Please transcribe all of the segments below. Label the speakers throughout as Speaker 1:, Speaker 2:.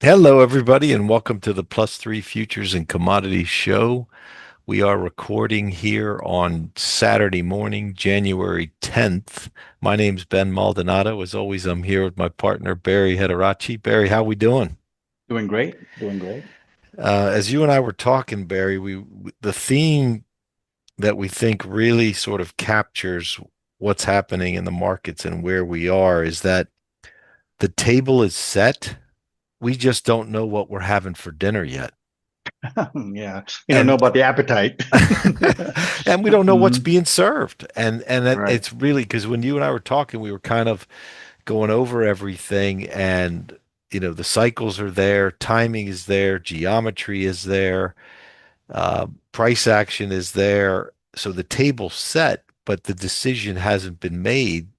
Speaker 1: Hello, everybody, and welcome to the Plus Three Futures and Commodities Show. We are recording here on Saturday morning, January 10th. My name's Ben Maldonado. As always, I'm here with my partner, Barry Hederachi. Barry, how we doing?
Speaker 2: Doing great, doing great.
Speaker 1: As you and I were talking, Barry, the theme that we think really sort of captures what's happening in the markets and where we are is that the table is set. We just don't know what we're having for dinner yet.
Speaker 2: Yeah, you don't know
Speaker 1: And
Speaker 2: about the appetite.
Speaker 1: and we don't know what's
Speaker 2: Mhm.
Speaker 1: being served. And
Speaker 2: Right.
Speaker 1: it's really because when you and I were talking, we were kind of going over everything, and the cycles are there, timing is there, geometry is there, price action is there. So the table's set, but the decision hasn't been made.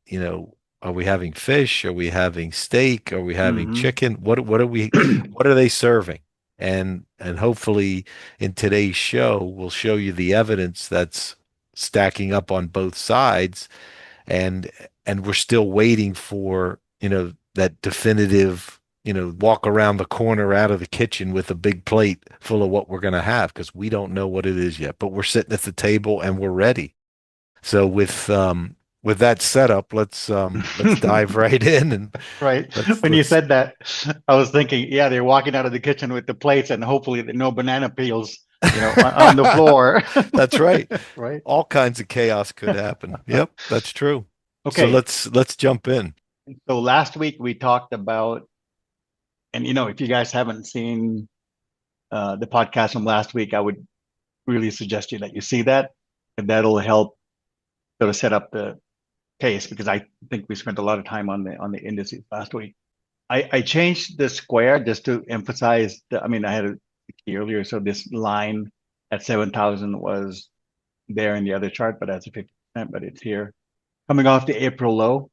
Speaker 1: Are we having fish? Are we having steak? Are we having
Speaker 2: Hmm.
Speaker 1: chicken? What are we what are they serving? And hopefully in today's show we'll show you the evidence that's stacking up on both sides, and and we're still waiting for, that definitive, walk around the corner out of the kitchen with a big plate full of what we're going to have, because we don't know what it is yet, but we're sitting at the table and we're ready. So with that setup, let's dive right in, and
Speaker 2: Right.
Speaker 1: let's
Speaker 2: When you
Speaker 1: let's
Speaker 2: said that, I was thinking, yeah, they're walking out of the kitchen with the plates and hopefully no banana peels, on the floor.
Speaker 1: that's right.
Speaker 2: Right.
Speaker 1: All kinds of chaos could happen. Yep, that's true. So
Speaker 2: Okay.
Speaker 1: let's jump in.
Speaker 2: So last week we talked about, and if you guys haven't seen the podcast from last week, I would really suggest you that you see that, and that'll help sort of set up the case because I think we spent a lot of time on the indices last week. I changed the square just to emphasize I mean, I had a key earlier, so this line at 7,000 was there in the other chart, but that's a 50%, but it's here. Coming off the April low,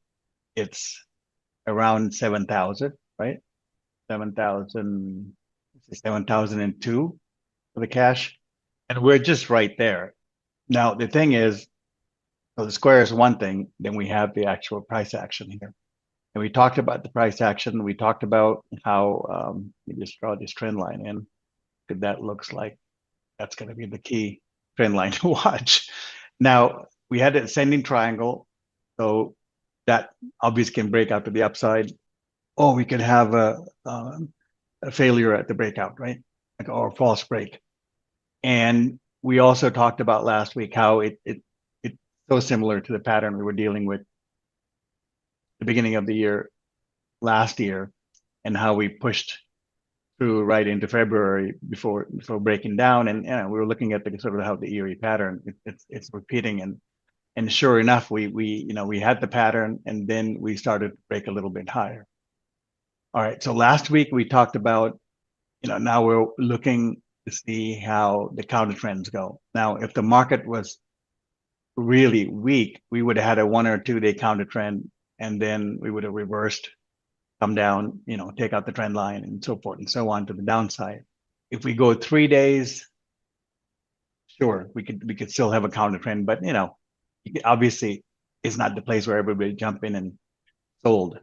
Speaker 2: it's around 7,000, right? 7,000, 7,002 for the cash. And we're just right there. Now, the thing is, so the square is one thing, then we have the actual price action here. And we talked about the price action. We talked about how you just draw this trend line in, because that looks like that's going to be the key trend line to watch. Now, we had an ascending triangle, so that obviously can break out to the upside. Or we could have a failure at the breakout, right? Like, or false break. And we also talked about last week how it's so similar to the pattern we were dealing with the beginning of the year last year, and how we pushed through right into February before breaking down, and we were looking at the sort of how the eerie pattern it's repeating, and sure enough, we had the pattern, and then we started to break a little bit higher. All right, so last week we talked about, now we're looking to see how the counter trends go. Now, if the market was really weak, we would have had a 1 or 2 day counter trend, and then we would have reversed, come down, take out the trend line and so forth and so on to the downside. If we go 3 days, sure, we could still have a counter trend, but obviously it's not the place where everybody jump in and sold.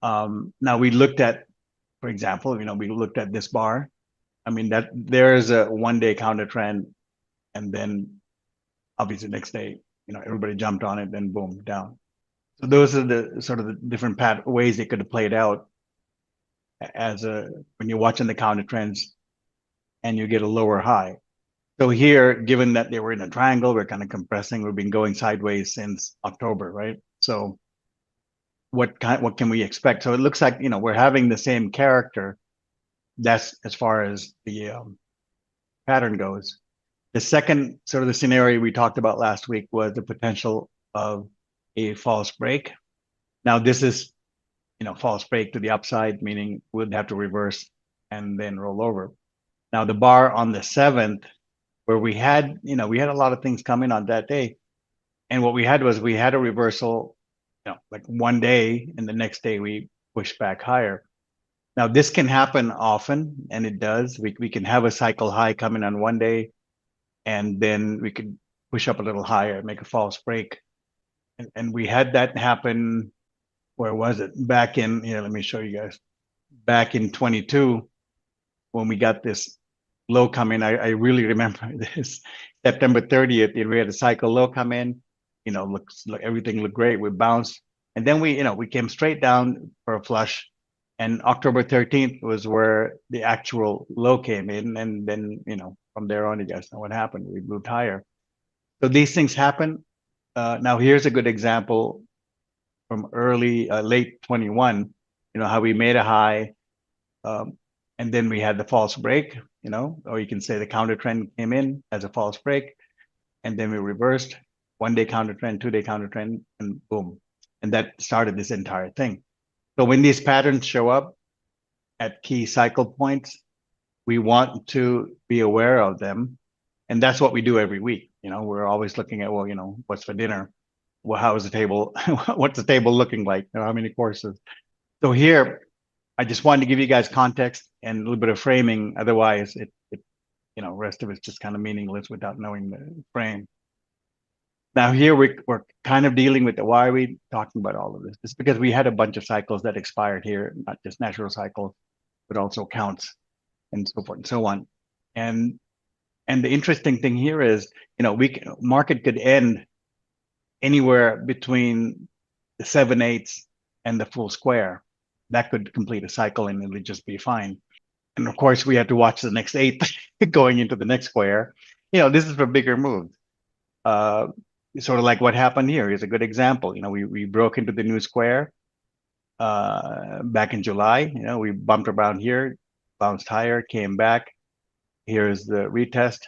Speaker 2: Now we looked at, for example, we looked at this bar. I mean, that there's a 1 day counter trend, and then obviously next day, everybody jumped on it, then boom, down. So those are the sort of the different ways it could have played out as a when you're watching the counter trends and you get a lower high. So here, given that they were in a triangle, we're kind of compressing. We've been going sideways since October, right? So what can we expect? So it looks like we're having the same character. That's as far as the pattern goes. The second sort of the scenario we talked about last week was the potential of a false break. Now this is false break to the upside, meaning we'd have to reverse and then roll over. Now the bar on the 7th, where we had a lot of things coming on that day, and what we had was we had a reversal, like 1 day, and the next day we pushed back higher. Now this can happen often, and it does. We can have a cycle high coming on 1 day, and then we could push up a little higher, make a false break, and we had that happen. Where was it? Back in here, let me show you guys. back in 22 when we got this low come in. I really remember this September 30th. We had a cycle low come in. Everything looked great. We bounced, and then we came straight down for a flush. And October 13th was where the actual low came in, and then from there on, you guys know what happened. We moved higher. So these things happen. Now here's a good example from late 21. How we made a high, um, and then we had the false break. Or you can say the counter trend came in as a false break, and then we reversed 1 day counter trend, 2 day counter trend, and boom. And that started this entire thing. So when these patterns show up at key cycle points, we want to be aware of them. And that's what we do every week. We're always looking at, well, what's for dinner? Well, how is the table? What's the table looking like? How many courses? So here, I just wanted to give you guys context and a little bit of framing. Otherwise, rest of it's just kind of meaningless without knowing the frame. Now here we're kind of dealing with why are we talking about all of this? It's because we had a bunch of cycles that expired here, not just natural cycles, but also counts and so forth and so on. And the interesting thing here is, market could end anywhere between the 7/8 and the full square. That could complete a cycle and it would just be fine. And of course, we had to watch the next 8 going into the next square. This is for bigger moves. Sort of like what happened here is a good example. We broke into the new square back in July. We bumped around here, bounced higher, came back. Here's the retest,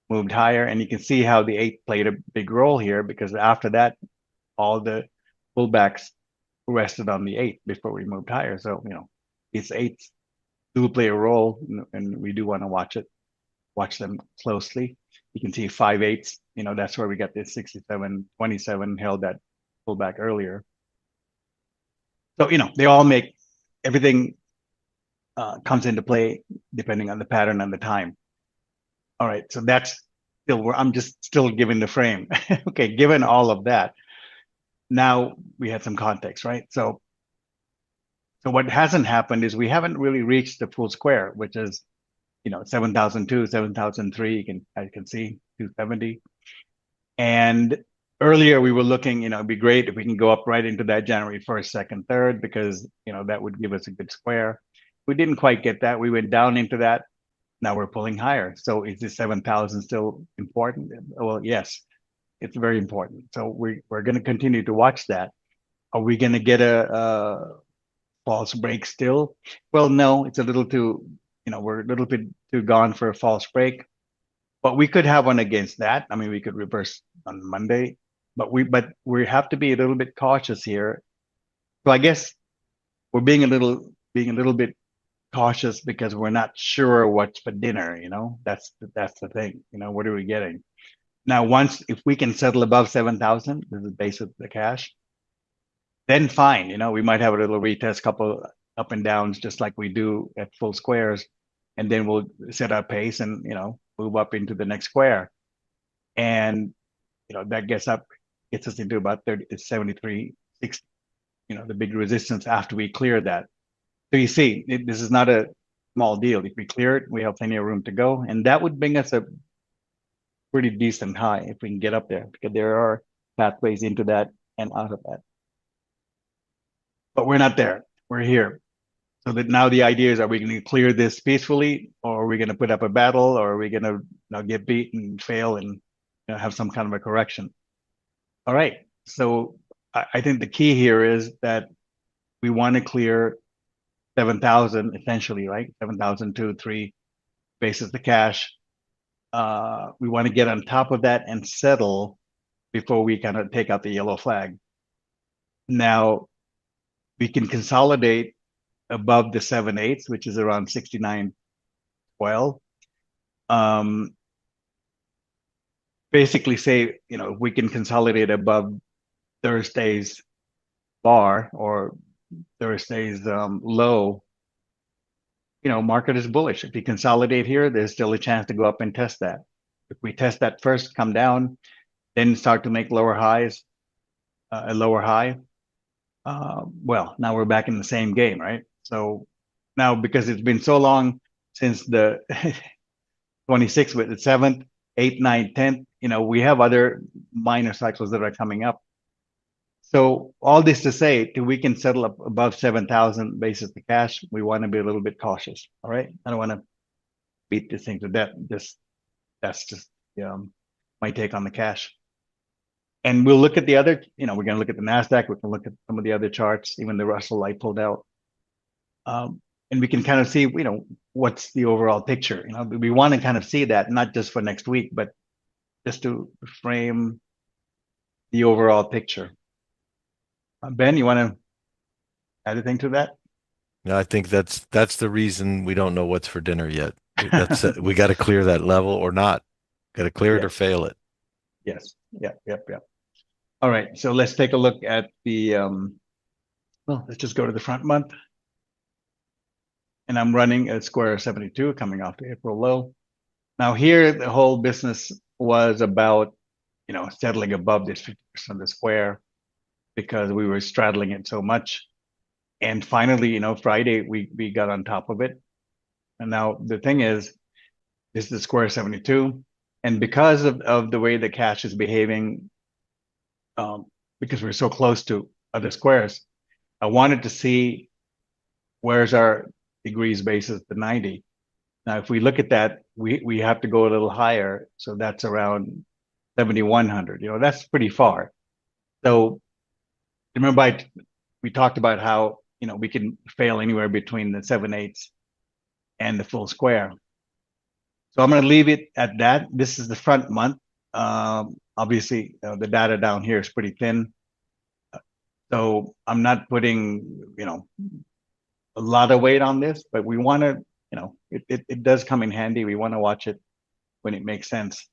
Speaker 2: moved higher, and you can see how the 8 played a big role here because after that, all the pullbacks rested on the 8 before we moved higher. So these 8s do play a role, and we do want to watch them closely. You can see 5/8. That's where we got this 67.27 held that pullback earlier. So they all make everything comes into play depending on the pattern and the time. All right, so that's still where I'm just still giving the frame. Okay, given all of that, now we had some context, right? So what hasn't happened is we haven't really reached the full square, which is 7,002, 7,003. I can see 270. And earlier we were looking, it'd be great if we can go up right into that January 1st, 2nd, 3rd, because that would give us a good square. We didn't quite get that. We went down into that. Now we're pulling higher. So is this 7,000 still important? Well, yes, it's very important. So we're going to continue to watch that. Are we going to get a false break still? Well, no, it's a little too, we're a little bit too gone for a false break. But we could have one against that. I mean, we could reverse on Monday, but we have to be a little bit cautious here. So I guess we're being a little bit cautious because we're not sure what's for dinner. That's the thing. What are we getting? Now, if we can settle above 7,000, this is base of the cash, then fine. We might have a little retest, couple up and downs, just like we do at full squares, and then we'll set our pace and move up into the next square, and that gets us into about 73.60. The big resistance after we clear that. So you see, this is not a small deal. If we clear it, we have plenty of room to go, and that would bring us a pretty decent high if we can get up there, because there are pathways into that and out of that. But we're not there. We're here. So that now the idea is, are we going to clear this peacefully, or are we going to put up a battle, or are we going to get beat and fail and have some kind of a correction? All right. So I think the key here is that we want to clear 7,000 essentially, right? 7,002-3 basis the cash. We want to get on top of that and settle before we kind of take out the yellow flag. Now we can consolidate above the 7/8, which is around 69.12. Basically say, if we can consolidate above Thursday's bar or Thursday's low, market is bullish. If we consolidate here, there's still a chance to go up and test that. If we test that first, come down, then start to make lower highs, a lower high, well, now we're back in the same game, right? So Now, because it's been so long since the 26th with the 7th, 8th, 9th, 10th, we have other minor cycles that are coming up. So all this to say, till we can settle up above 7,000 basis the cash, we want to be a little bit cautious. All right. I don't want to beat this thing to death. That's just my take on the cash. And we'll look at the other, we're going to look at the NASDAQ. We can look at some of the other charts, even the Russell I pulled out. And we can kind of see, what's the overall picture. We want to kind of see that, not just for next week, but just to frame the overall picture. Ben, you want to add anything to that?
Speaker 1: I think that's the reason we don't know what's for dinner yet. We got to clear that level or not. Got to clear it or
Speaker 2: Yes.
Speaker 1: fail it.
Speaker 2: Yes. Yep. All right. So let's take a look at the, well, let's just go to the front month. And I'm running a square 72 coming off the April low. Now here, the whole business was about, settling above this 50% of the square because we were straddling it so much. And finally, Friday, we got on top of it. And now the thing is, this is the square 72. And because of the way the cash is behaving, because we're so close to other squares, I wanted to see where's our degrees basis to 90. Now, if we look at that, we have to go a little higher. So that's around 7,100. That's pretty far. So remember, we talked about how, we can fail anywhere between the 7/8 and the full square. So I'm going to leave it at that. This is the front month. Obviously, the data down here is pretty thin. So I'm not putting, a lot of weight on this, but we want to, it does come in handy. We want to watch it when it makes sense.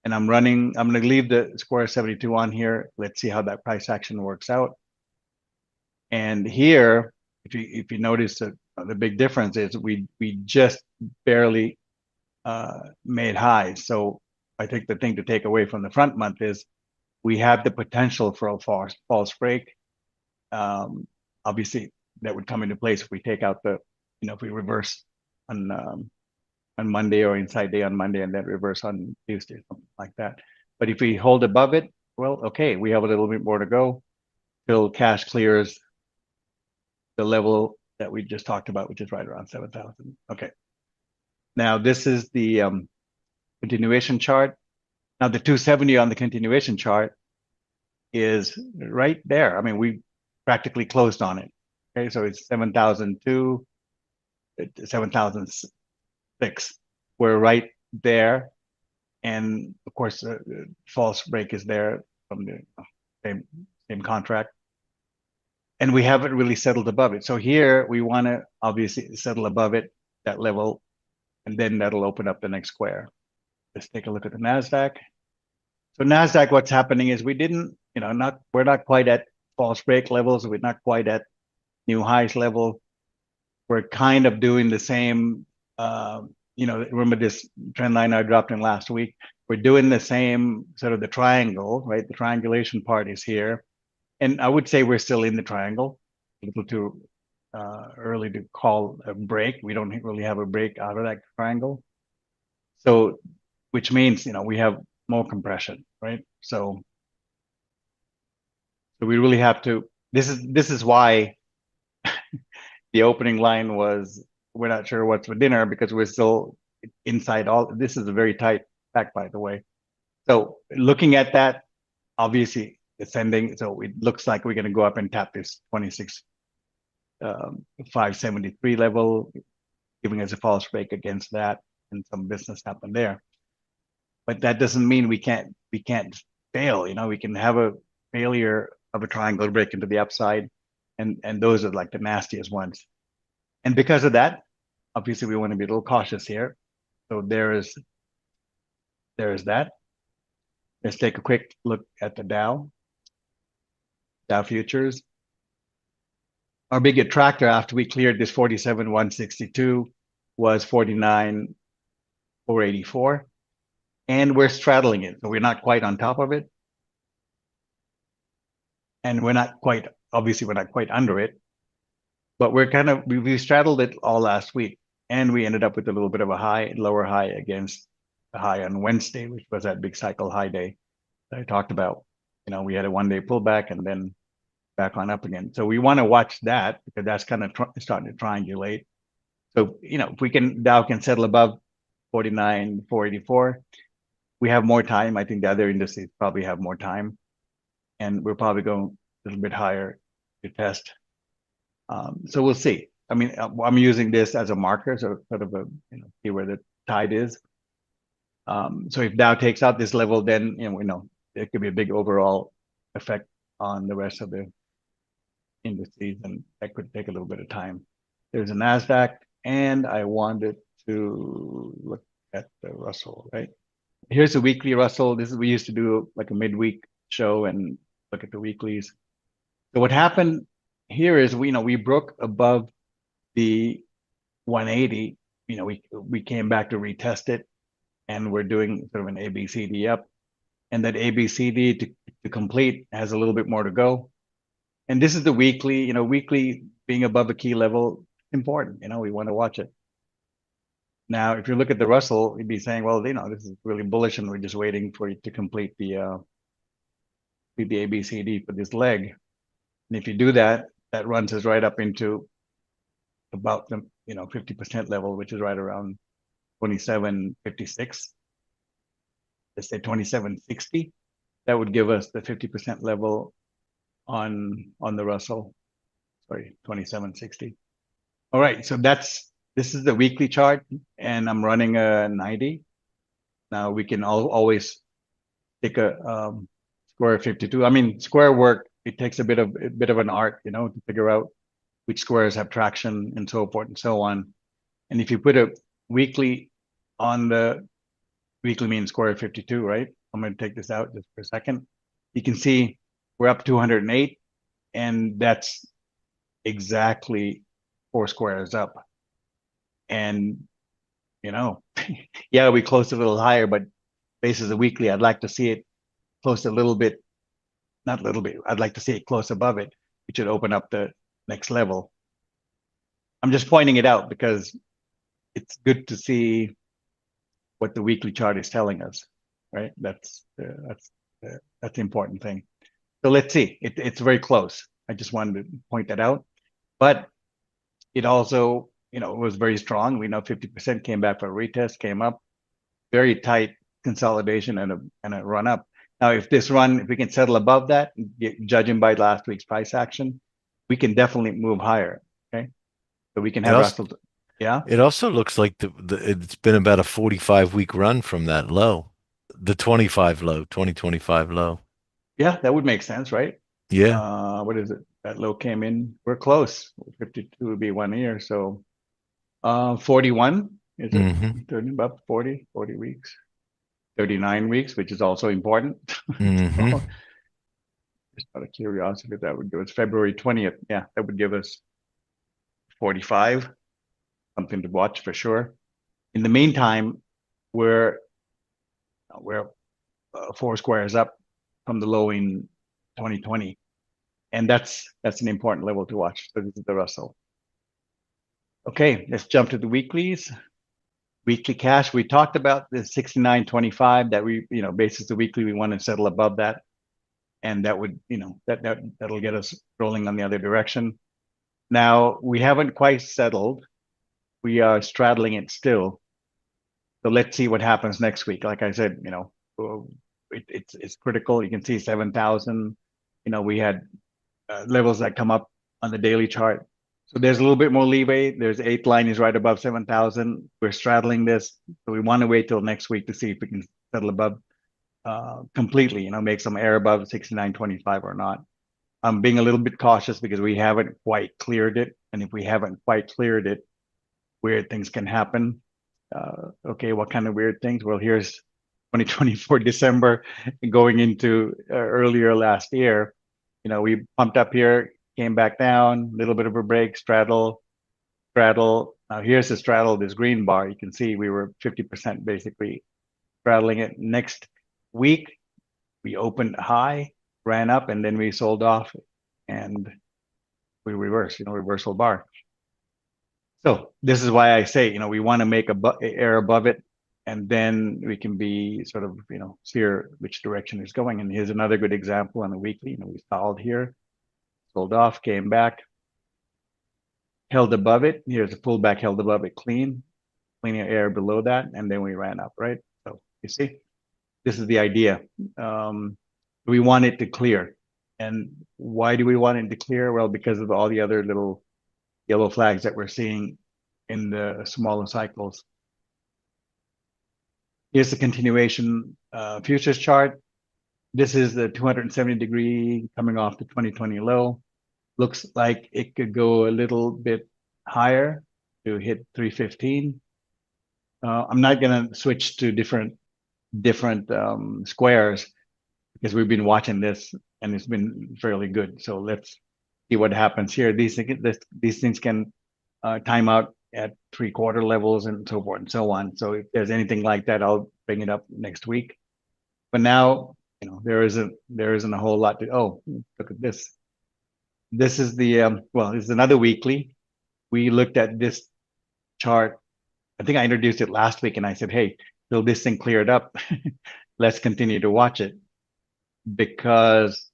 Speaker 2: And I'm going to leave the square 72 on here. Let's see how that price action works out. And here, if you notice the big difference is we just barely made highs. So I think the thing to take away from the front month is we have the potential for a false break. Obviously, that would come into place if we take out if we reverse on Monday or inside day on Monday and then reverse on Tuesday, something like that. But if we hold above it, well, okay, we have a little bit more to go till cash clears the level that we just talked about, which is right around 7,000. Okay. Now this is the continuation chart. Now the 270 on the continuation chart is right there. I mean, we practically closed on it. Okay, so it's 7,002, 7,006. We're right there. And of course, the false break is there from the same contract. And we haven't really settled above it. So here we want to obviously settle above it, that level, and then that'll open up the next square. Let's take a look at the NASDAQ. So NASDAQ, what's happening is we didn't, we're not quite at false break levels. We're not quite at new highs level. We're kind of doing the same, remember this trend line I dropped in last week? We're doing the same sort of the triangle, right? The triangulation part is here. And I would say we're still in the triangle, a little too early to call a break. We don't really have a break out of that triangle. So, which means, we have more compression, right? So we really have to, this is why the opening line was, we're not sure what's for dinner because we're still inside this is a very tight pack, by the way. So looking at that, obviously ascending. So it looks like we're going to go up and tap this 26,573 level, giving us a false break against that, and some business happened there. But that doesn't mean we can't fail. We can have a failure of a triangle break into the upside, and those are like the nastiest ones. And because of that, obviously we want to be a little cautious here. So there is that. Let's take a quick look at the Dow futures. Our big attractor after we cleared this 47,162 was 49,484. And we're straddling it. So we're not quite on top of it. And we're not quite under it. but we straddled it all last week, and we ended up with a little bit of a lower high against the high on Wednesday, which was that big cycle high day that I talked about. We had a 1 day pullback and then back on up again. So we want to watch that because that's kind of starting to triangulate. So, if Dow can settle above 49,484, we have more time. I think the other indices probably have more time, and we're probably going a little bit higher to test. So we'll see. I mean, I'm using this as a marker, so sort of see where the tide is. So if Dow takes out this level, then we know it could be a big overall effect on the rest of the indices, and that could take a little bit of time. There's a NASDAQ, and I wanted to look at the Russell, right? Here's a weekly Russell. We used to do like a midweek show and look at the weeklies. So what happened here is we broke above the 180. We came back to retest it, and we're doing sort of an ABCD up, and that ABCD to complete has a little bit more to go. And this is the weekly. Weekly being above a key level important. We want to watch it. Now, if you look at the Russell, you'd be saying, well, this is really bullish, and we're just waiting for it to complete the ABCD for this leg. And if you do that, that runs us right up into about the 50% level, which is right around 27.56. Let's say 27.60. That would give us the 50% level on the Russell. Sorry, 27.60. All right, so this is the weekly chart, and I'm running a 90. Now we can always take a square 52. I mean, square work, it takes a bit of an art, to figure out which squares have traction and so forth and so on. And if you put a weekly on the weekly mean square 52, right? I'm going to take this out just for a second. You can see we're up 208, and that's exactly 4 squares up. And, yeah, we closed a little higher, but basis of weekly, I'd like to see it close a little bit, not a little bit, I'd like to see it close above it, which would open up the next level. I'm just pointing it out because it's good to see what the weekly chart is telling us, right? That's the important thing. So let's see. It's very close. I just wanted to point that out, but it also, was very strong. We know 50% came back for a retest, came up, very tight consolidation and a run up. Now, if we can settle above that, judging by last week's price action, we can definitely move higher. Okay, so we can
Speaker 1: It
Speaker 2: have
Speaker 1: also
Speaker 2: Russell. Yeah,
Speaker 1: it also looks like it's been about a 45-week run from that low, the 25 low, 2025 low.
Speaker 2: yeah, that would make sense, right?
Speaker 1: Yeah.
Speaker 2: What is it? That low came in. We're close. 52 would be 1 year. So 41 is it?
Speaker 1: Mm-hmm.
Speaker 2: 30 about 40 weeks. 39 weeks, which is also important.
Speaker 1: Mm-hmm.
Speaker 2: So, just out of curiosity, that would give us February 20th. Yeah, that would give us 45, something to watch for sure. In the meantime, we're 4 squares up from the low in 2020, and that's an important level to watch. So this is the Russell. Okay, let's jump to the weeklies. Weekly cash, we talked about the 69.25 that we, basis the weekly, we want to settle above that, and that would, that'll get us rolling on the other direction. Now we haven't quite settled. We are straddling it still. So let's see what happens next week. Like I said, it's critical. You can see 7,000. We had levels that come up on the daily chart. So there's a little bit more leeway. There's 8th line is right above 7,000. We're straddling this. So we want to wait till next week to see if we can settle above completely, make some air above 69.25 or not. I'm being a little bit cautious because we haven't quite cleared it. And if we haven't quite cleared it, weird things can happen. Okay, what kind of weird things? Well, here's 2024 December going into earlier last year. We pumped up here, came back down, a little bit of a break, straddle. Now here's the straddle, this green bar. You can see we were 50% basically straddling it. Next week, we opened high, ran up, and then we sold off. And we reverse, reversal bar. So this is why I say, we want to make a air above it, and then we can be sort of, steer which direction it's going. And here's another good example on the weekly. We stalled here, sold off, came back, held above it. Here's a pullback, held above it, clean air below that, and then we ran up, right? So you see, this is the idea. We want it to clear. And why do we want it to clear? Well, because of all the other little yellow flags that we're seeing in the smaller cycles. Here's the continuation futures chart. This is the 270-degree coming off the 2020 low. Looks like it could go a little bit higher to hit 315. I'm not going to switch to different squares because we've been watching this and it's been fairly good. So let's see what happens here. These things can time out at 3/4 levels and so forth and so on. So if there's anything like that, I'll bring it up next week. But now, there isn't a whole lot to. Oh, look at this. This is the this is another weekly. We looked at this chart. I think I introduced it last week, and I said, "Hey, till this thing cleared up, let's continue to watch it," because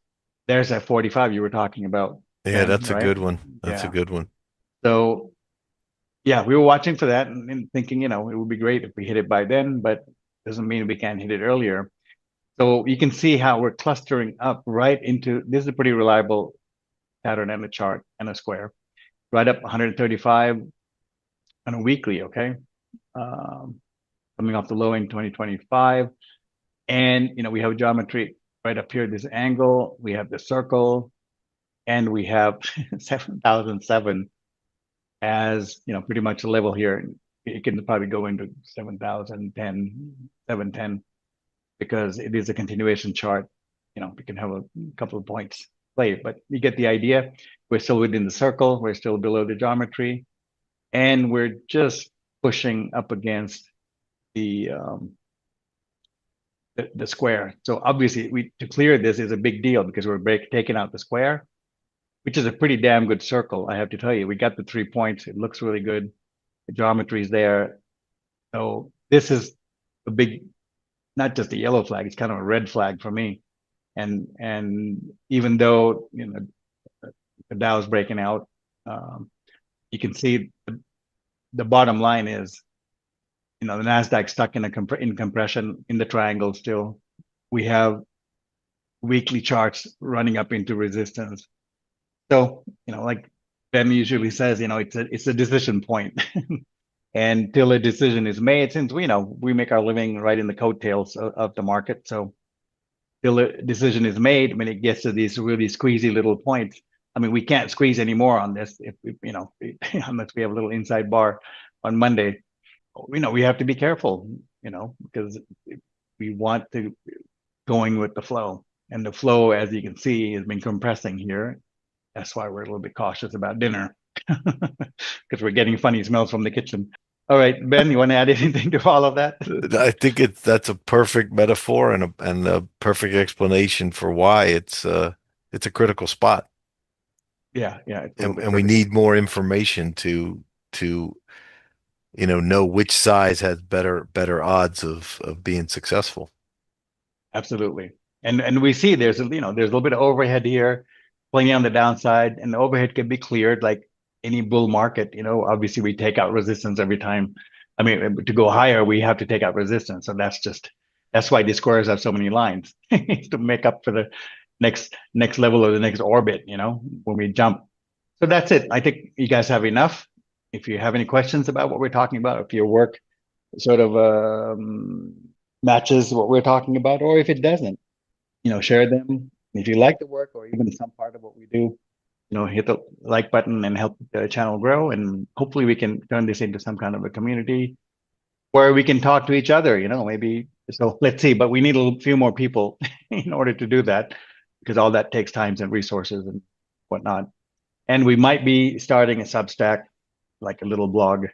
Speaker 2: there's that 45 you were talking about.
Speaker 1: Yeah,
Speaker 2: Ben,
Speaker 1: that's a
Speaker 2: right?
Speaker 1: good one. That's a
Speaker 2: Yeah.
Speaker 1: good one.
Speaker 2: So yeah, we were watching for that and thinking, it would be great if we hit it by then, but doesn't mean we can't hit it earlier. So you can see how we're clustering up right into this is a pretty reliable pattern and a chart and a square, right up 135 on a weekly, okay? Coming off the low in 2025. And we have geometry right up here, this angle, we have the circle, and we have 7,007 as pretty much a level here. It can probably go into 7,010, 710, because it is a continuation chart. We can have a couple of points play, but you get the idea. We're still within the circle. We're still below the geometry, and we're just pushing up against the square. So obviously, to clear this is a big deal because we're taking out the square, which is a pretty damn good circle, I have to tell you. We got the 3 points. It looks really good. The geometry is there. So this is a big, not just a yellow flag, it's kind of a red flag for me. And even though the Dow's breaking out, you can see the bottom line is the NASDAQ stuck in compression in the triangle still. We have weekly charts running up into resistance. So like Ben usually says, it's a decision point. And till a decision is made, since we make our living right in the coattails of the market, so till a decision is made, when it gets to these really squeezy little points, I mean, we can't squeeze anymore on this if unless we have a little inside bar on Monday. We have to be careful, because we want to going with the flow, and the flow, as you can see, has been compressing here. That's why we're a little bit cautious about dinner because we're getting funny smells from the kitchen. All right, Ben, you want to add anything to all of that?
Speaker 1: I think that's a perfect metaphor and a perfect explanation for why it's a critical spot.
Speaker 2: Yeah, it's a little bit
Speaker 1: And we
Speaker 2: critical.
Speaker 1: need more information to know which size has better odds of being successful.
Speaker 2: Absolutely. And we see there's there's a little bit of overhead here, plenty on the downside, and the overhead can be cleared like any bull market. Obviously we take out resistance every time. I mean, to go higher, we have to take out resistance. So that's why the squares have so many lines to make up for the next level or the next orbit, when we jump. So that's it. I think you guys have enough. If you have any questions about what we're talking about, if your work sort of matches what we're talking about, or if it doesn't, share them. If you like the work or even some part of what we do, hit the like button and help the channel grow. And hopefully we can turn this into some kind of a community where we can talk to each other, maybe. So let's see, but we need a few more people in order to do that because all that takes time and resources and whatnot. And we might be starting a Substack, like a little blog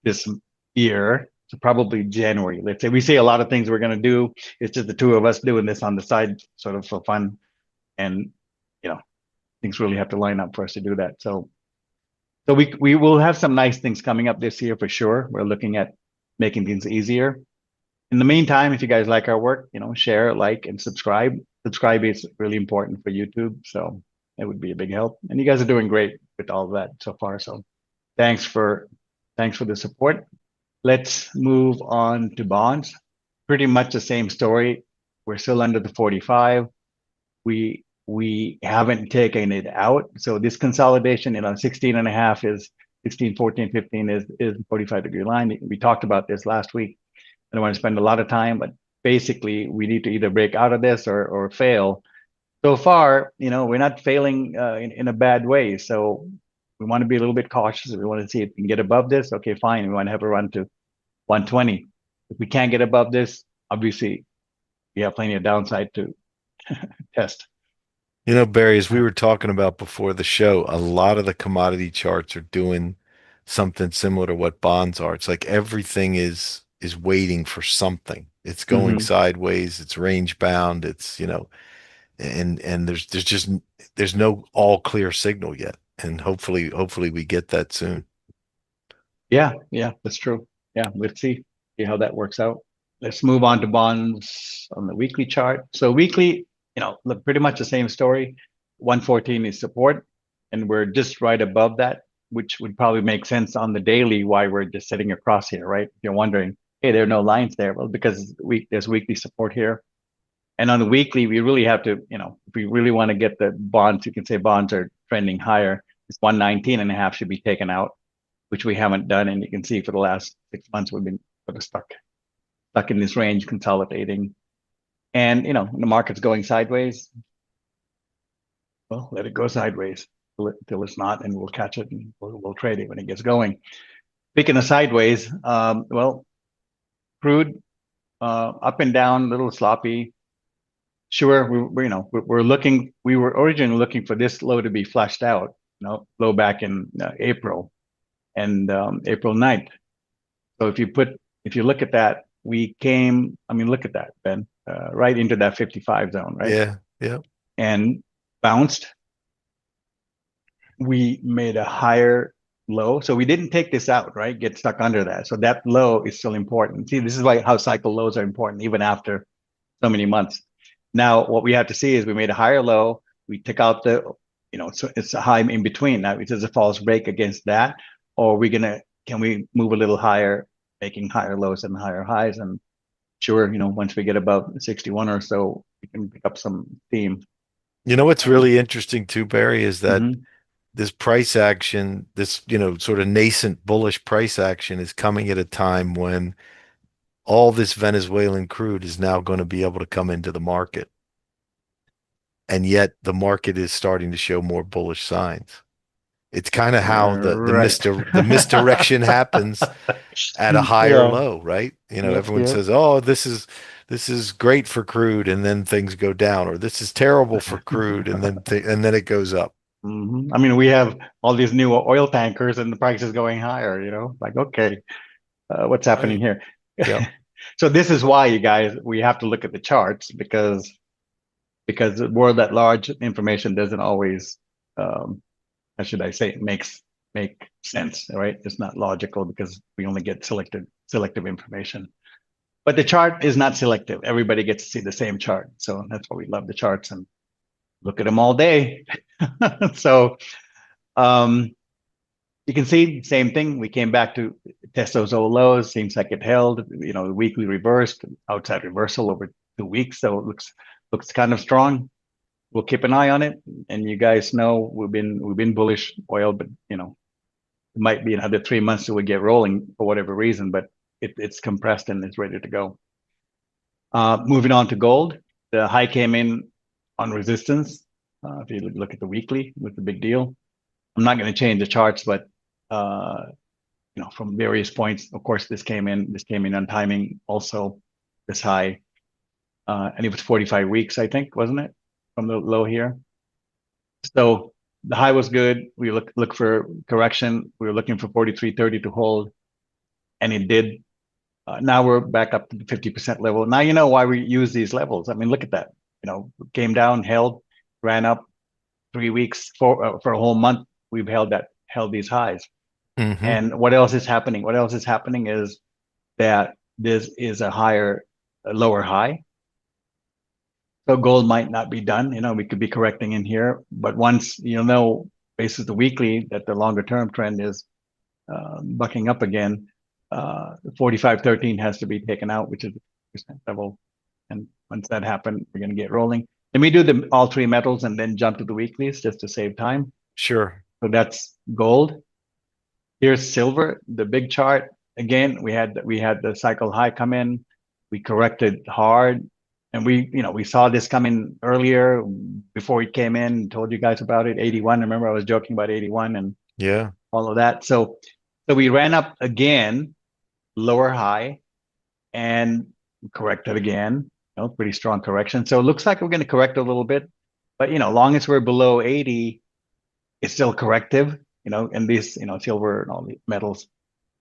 Speaker 2: this year. So probably January. Let's say we see a lot of things we're going to do. It's just the two of us doing this on the side, sort of for fun. And, things really have to line up for us to do that. So we will have some nice things coming up this year for sure. We're looking at making things easier. In the meantime, if you guys like our work, share, like, and subscribe. Subscribe is really important for YouTube, so it would be a big help. And you guys are doing great with all of that so far. So thanks for the support. Let's move on to bonds. Pretty much the same story. We're still under the 45. We haven't taken it out. So this consolidation, 16 and a half is 16, 14, 15 is the 45-degree line. We talked about this last week. I don't want to spend a lot of time, but basically we need to either break out of this or fail. So far, we're not failing in a bad way. So we want to be a little bit cautious. We want to see if we can get above this. Okay, fine. We want to have a run to 120. If we can't get above this, obviously we have plenty of downside to test.
Speaker 1: Barry, as we were talking about before the show, a lot of the commodity charts are doing something similar to what bonds are. It's like everything is waiting for something. It's going
Speaker 2: Mm-hmm.
Speaker 1: sideways, it's range bound, and there's no all clear signal yet. And hopefully we get that soon.
Speaker 2: Yeah, that's true. Yeah, let's see how that works out. Let's move on to bonds on the weekly chart. So weekly, look, pretty much the same story. 114 is support, and we're just right above that, which would probably make sense on the daily why we're just sitting across here, right? If you're wondering, hey, there are no lines there. Well, because there's weekly support here. And on the weekly, we really have to, if we really want to get the bonds, you can say bonds are trending higher. This 119 and a half should be taken out, which we haven't done. And you can see for the last 6 months, we've been sort of stuck in this range, consolidating. And, the market's going sideways. Well, let it go sideways till it's not, and we'll catch it and we'll trade it when it gets going. Speaking of sideways, well, crude up and down, a little sloppy. Sure, we were originally looking for this low to be flushed out, low back in April and April 9th. So if you look at that, look at that, Ben, right into that 55 zone, right?
Speaker 1: Yeah, yeah.
Speaker 2: And bounced. We made a higher low. So we didn't take this out, right? Get stuck under that. So that low is still important. See, this is why how cycle lows are important, even after so many months. Now, what we have to see is we made a higher low. We took out so it's a high in between. Now, it is a false break against that, or can we move a little higher, making higher lows and higher highs? And sure, once we get above 61 or so, we can pick up some theme.
Speaker 1: What's really interesting too, Barry, is that
Speaker 2: Mm-hmm.
Speaker 1: this price action, this, sort of nascent bullish price action is coming at a time when all this Venezuelan crude is now going to be able to come into the market. And yet the market is starting to show more bullish signs. It's kind of how
Speaker 2: Right.
Speaker 1: the misdirection happens at a higher
Speaker 2: Yeah.
Speaker 1: low, right?
Speaker 2: Yep.
Speaker 1: Everyone
Speaker 2: Yep.
Speaker 1: says, "Oh, this is great for crude," and then things go down, or this is terrible for crude, and then it goes up.
Speaker 2: I mean, we have all these new oil tankers and the price is going higher, like, okay, what's happening
Speaker 1: Right.
Speaker 2: here?
Speaker 1: Yep.
Speaker 2: So this is why, you guys, we have to look at the charts because the world at large information doesn't always, how should I say, make sense, right? It's not logical because we only get selective information. But the chart is not selective. Everybody gets to see the same chart. So that's why we love the charts and look at them all day. So you can see same thing. We came back to test those old lows. Seems like it held. The weekly reversed, outside reversal over 2 weeks. So it looks kind of strong. We'll keep an eye on it. And you guys know we've been bullish oil, but it might be another 3 months till we get rolling for whatever reason. But it's compressed and it's ready to go. Moving on to gold, the high came in on resistance. If you look at the weekly, it was a big deal. I'm not going to change the charts, but from various points, of course, this came in on timing also, this high, and it was 45 weeks, I think, wasn't it, from the low here? So the high was good. We look for correction. We were looking for 43.30 to hold, and it did. Now we're back up to the 50% level. Now you know why we use these levels. I mean, look at that. Came down, held, ran up, 3 weeks, for a whole month, we've held these highs.
Speaker 1: Hmm.
Speaker 2: And what else is happening? What else is happening is that this is a lower high. So gold might not be done. We could be correcting in here, but once basis the weekly, that the longer term trend is bucking up again, 45.13 has to be taken out, which is the percent level. And once that happens, we're going to get rolling. Let me do all three metals and then jump to the weeklies just to save time.
Speaker 1: Sure.
Speaker 2: So that's gold. Here's silver, the big chart. Again, we had the cycle high come in. We corrected hard, and we saw this coming earlier before it came in. Told you guys about it. 81. Remember, I was joking about 81 and
Speaker 1: Yeah.
Speaker 2: all of that. So we ran up again, lower high, and corrected again. Pretty strong correction. So it looks like we're going to correct a little bit, but long as we're below 80, it's still corrective. And these, silver and all the metals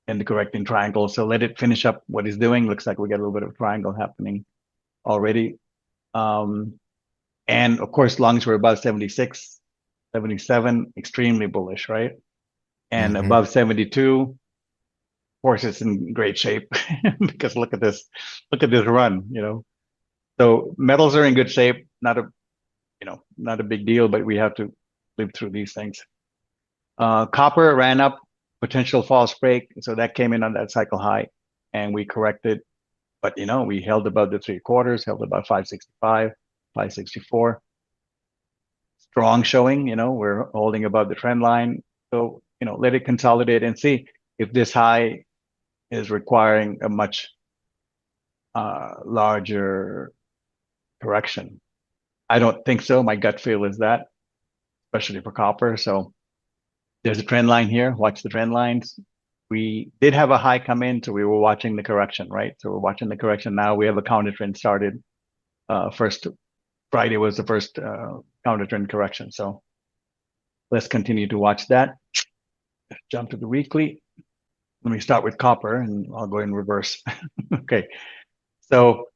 Speaker 2: in the correcting triangle. So let it finish up what it's doing. Looks like we got a little bit of triangle happening already. And of course, as long as we're above 76, 77, extremely bullish, right? And
Speaker 1: Hmm.
Speaker 2: above 72, of course, it's in great shape because look at this run. So metals are in good shape. Not a big deal, but we have to live through these things. Copper ran up, potential false break. So that came in on that cycle high and we corrected. But, we held above the 3/4, held about 565, 564. Strong showing, we're holding above the trend line. So, let it consolidate and see if this high is requiring a much larger correction. I don't think so. My gut feel is that, especially for copper. So there's a trend line here. Watch the trend lines. We did have a high come in, so we were watching the correction, right? So we're watching the correction now. We have a counter trend started. First Friday was the first counter trend correction. So let's continue to watch that. Jump to the weekly. Let me start with copper and I'll go in reverse. Okay. So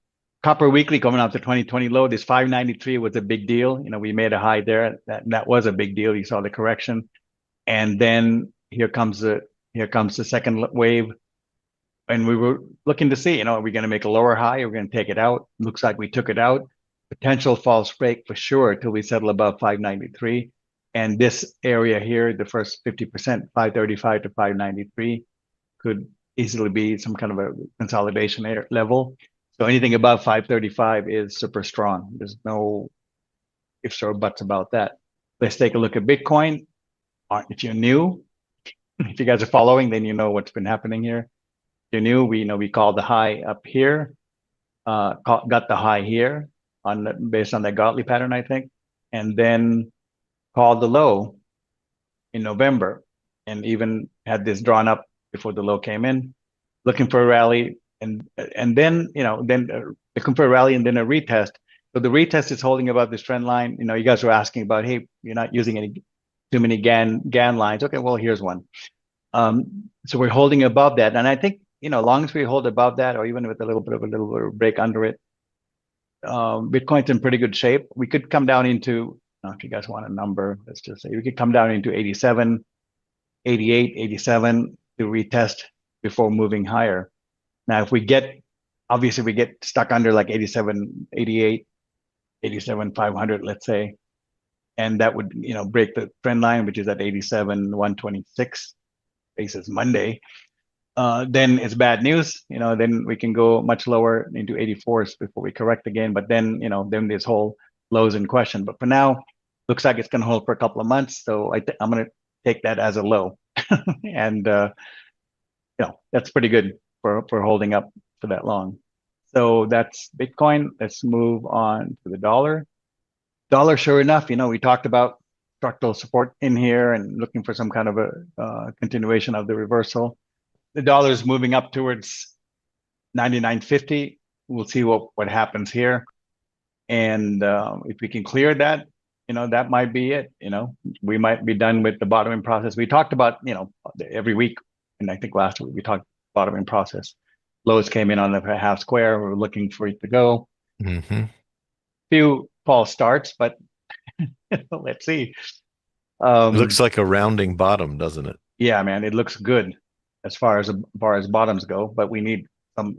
Speaker 2: copper weekly coming off the 2020 low, this 593 was a big deal. We made a high there. That was a big deal. You saw the correction. And then here comes the second wave. And we were looking to see, are we going to make a lower high? Are we going to take it out? Looks like we took it out. Potential false break for sure till we settle above 593. And this area here, the first 50%, 535 to 593, could easily be some kind of a consolidation level. So anything above 535 is super strong. There's no ifs or buts about that. Let's take a look at Bitcoin. If you're new, if you guys are following, then you know what's been happening here. If you're new, we called the high up here, got the high here based on that Gottlieb pattern, I think, and then called the low in November, and even had this drawn up before the low came in, looking for a rally, and then looking for a rally and then a retest. So the retest is holding above this trend line. You guys were asking about, hey, you're not using too many Gann lines. Okay, well, here's one. So we're holding above that, and I think as long as we hold above that, or even with a little bit of break under it, Bitcoin's in pretty good shape. We could come down into, if you guys want a number, let's just say we could come down into 87, 88, 87 to retest before moving higher. Now, if we get stuck under like 87, 88, 87, 500, let's say, and that would, break the trend line, which is at 87, 126, basis Monday, then it's bad news. Then we can go much lower into 84s before we correct again. But then, then this whole lows in question. But for now, looks like it's going to hold for a couple of months. So I'm going to take that as a low. And, that's pretty good for holding up for that long. So that's Bitcoin. Let's move on to the dollar. Dollar, sure enough, we talked about structural support in here and looking for some kind of a continuation of the reversal. The dollar is moving up towards 99.50. We'll see what happens here. And if we can clear that, that might be it. We might be done with the bottoming process. We talked about, every week, and I think last week we talked bottoming process. Lows came in on the half square. We're looking for it to go.
Speaker 1: Hmm.
Speaker 2: Few false starts, but Let's see.
Speaker 1: It looks
Speaker 2: Um,
Speaker 1: like a rounding bottom, doesn't it?
Speaker 2: yeah, man, it looks good as far as bottoms go, but we need some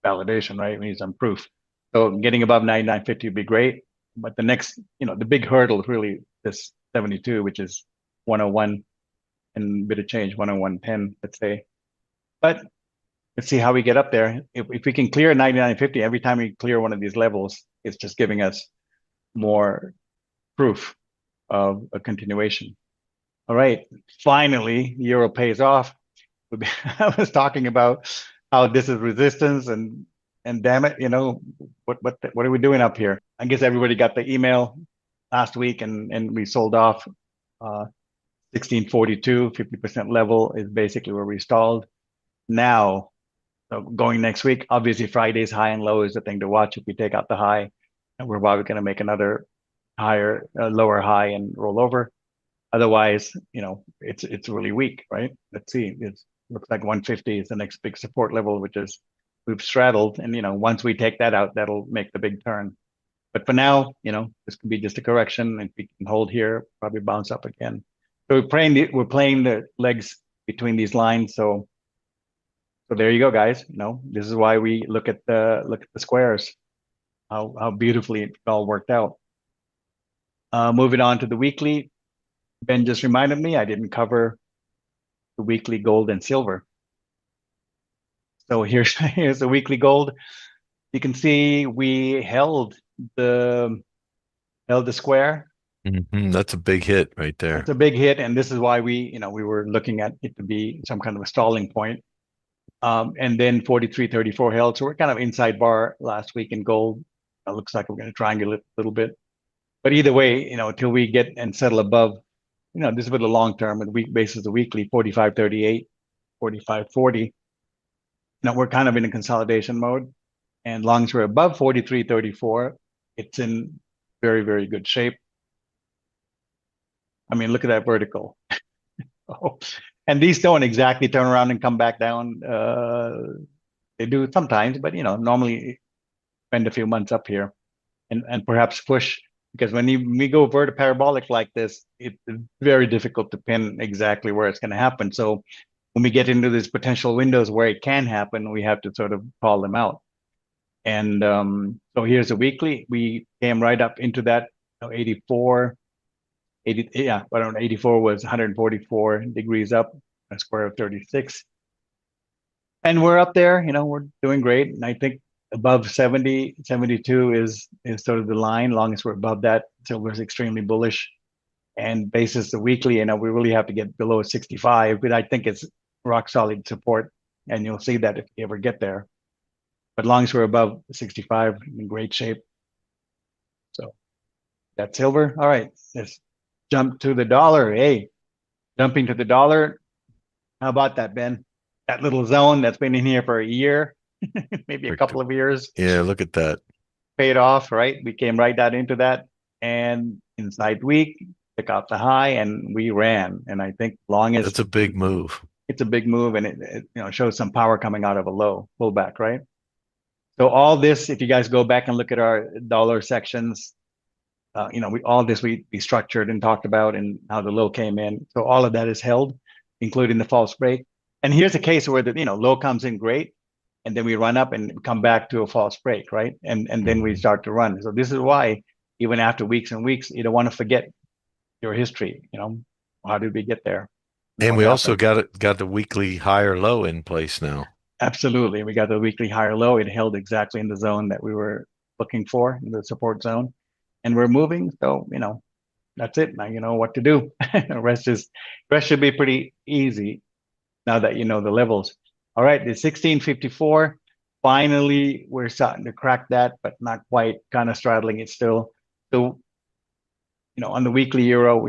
Speaker 2: validation, right? We need some proof. So getting above 99.50 would be great. But the next, the big hurdle is really this 72, which is 101 and a bit of change, 101.10, let's say. But let's see how we get up there. If we can clear 99.50, every time we clear one of these levels, it's just giving us more proof of a continuation. All right. Finally, the euro pays off. I was talking about how this is resistance and damn it, what are we doing up here? I guess everybody got the email last week and we sold off 1642, 50% level is basically where we stalled. Now, so going next week, obviously Friday's high and low is the thing to watch if we take out the high, and we're probably going to make another lower high and roll over. Otherwise, it's really weak, right? Let's see. It looks like 150 is the next big support level, which is we've straddled, and once we take that out, that'll make the big turn. But for now, this could be just a correction. If we can hold here, probably bounce up again. So we're playing the legs between these lines. So there you go, guys. This is why we look at the squares, how beautifully it all worked out. Moving on to the weekly. Ben just reminded me I didn't cover the weekly gold and silver. So here's the weekly gold. You can see we held the square.
Speaker 1: That's a big hit right
Speaker 2: That's
Speaker 1: there.
Speaker 2: a big hit, and this is why we were looking at it to be some kind of a stalling point. And then 43.34 held. So we're kind of inside bar last week in gold. It looks like we're going to triangulate a little bit. But either way, until we get and settle above, this is for the long term, and week basis, the weekly 45.38, 45.40. We're kind of in a consolidation mode. And long as we're above 43.34, it's in very, very good shape. I mean, look at that vertical. Oh, and these don't exactly turn around and come back down. They do sometimes, but normally spend a few months up here and perhaps push, because when we go parabolic like this, it's very difficult to pin exactly where it's going to happen. So when we get into these potential windows where it can happen, we have to sort of call them out. And so here's a weekly. We came right up into that 84, 80, yeah, around 84 was 144 degrees up, a square of 36. And we're up there, we're doing great. And I think above 70, 72 is sort of the line. Long as we're above that, silver is extremely bullish. And basis the weekly, we really have to get below 65, but I think it's rock solid support. And you'll see that if you ever get there. But long as we're above 65, in great shape. So that's silver. All right, let's jump to the dollar. Hey, jumping to the dollar. How about that, Ben? That little zone that's been in here for a year, maybe a couple of years,
Speaker 1: Yeah, look at that.
Speaker 2: paid off, right? We came right down into that. And inside week, took out the high and we ran. And I think longest,
Speaker 1: That's a big move.
Speaker 2: it's a big move, and it shows some power coming out of a low pullback, right? So all this, if you guys go back and look at our dollar sections, we structured and talked about and how the low came in. So all of that is held, including the false break. And here's a case where the low comes in great, and then we run up and come back to a false break, right? And then we start to run. So this is why even after weeks and weeks, you don't want to forget your history. How did we get there?
Speaker 1: And
Speaker 2: What
Speaker 1: we also
Speaker 2: happened?
Speaker 1: got the weekly higher low in place now.
Speaker 2: Absolutely. We got the weekly higher low. It held exactly in the zone that we were looking for, in the support zone. And we're moving. So, that's it. Now you know what to do. Rest should be pretty easy now that you know the levels. All right, the 1654. Finally, we're starting to crack that, but not quite, kind of straddling it still. So, on the weekly euro,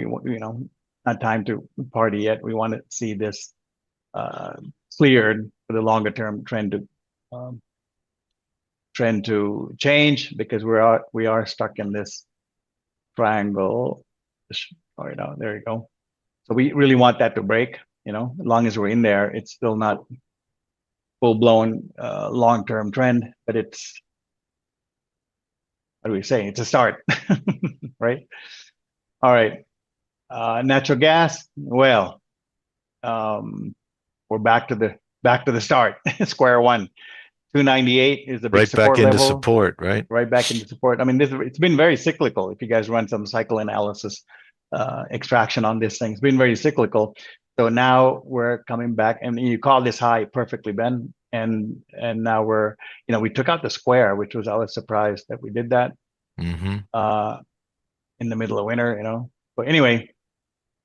Speaker 2: not time to party yet. We want to see this uh, cleared for the longer term um, trend to change, because we are stuck in this triangle. Oh, there you go. So we really want that to break. As long as we're in there, it's still not full blown long term trend, but it's, what do we say? It's a start, right? All right. Natural gas. Well, um, we're back to the start, square one. 298 is the big
Speaker 1: Right back
Speaker 2: support
Speaker 1: into
Speaker 2: level,
Speaker 1: support, right?
Speaker 2: right back into support. I mean, it's been very cyclical. If you guys run some cycle analysis, extraction on this thing, it's been very cyclical. So now we're coming back, and you call this high perfectly, Ben. And now we took out the square, which was I was surprised that we did that
Speaker 1: Hmm.
Speaker 2: uh, in the middle of winter. But anyway,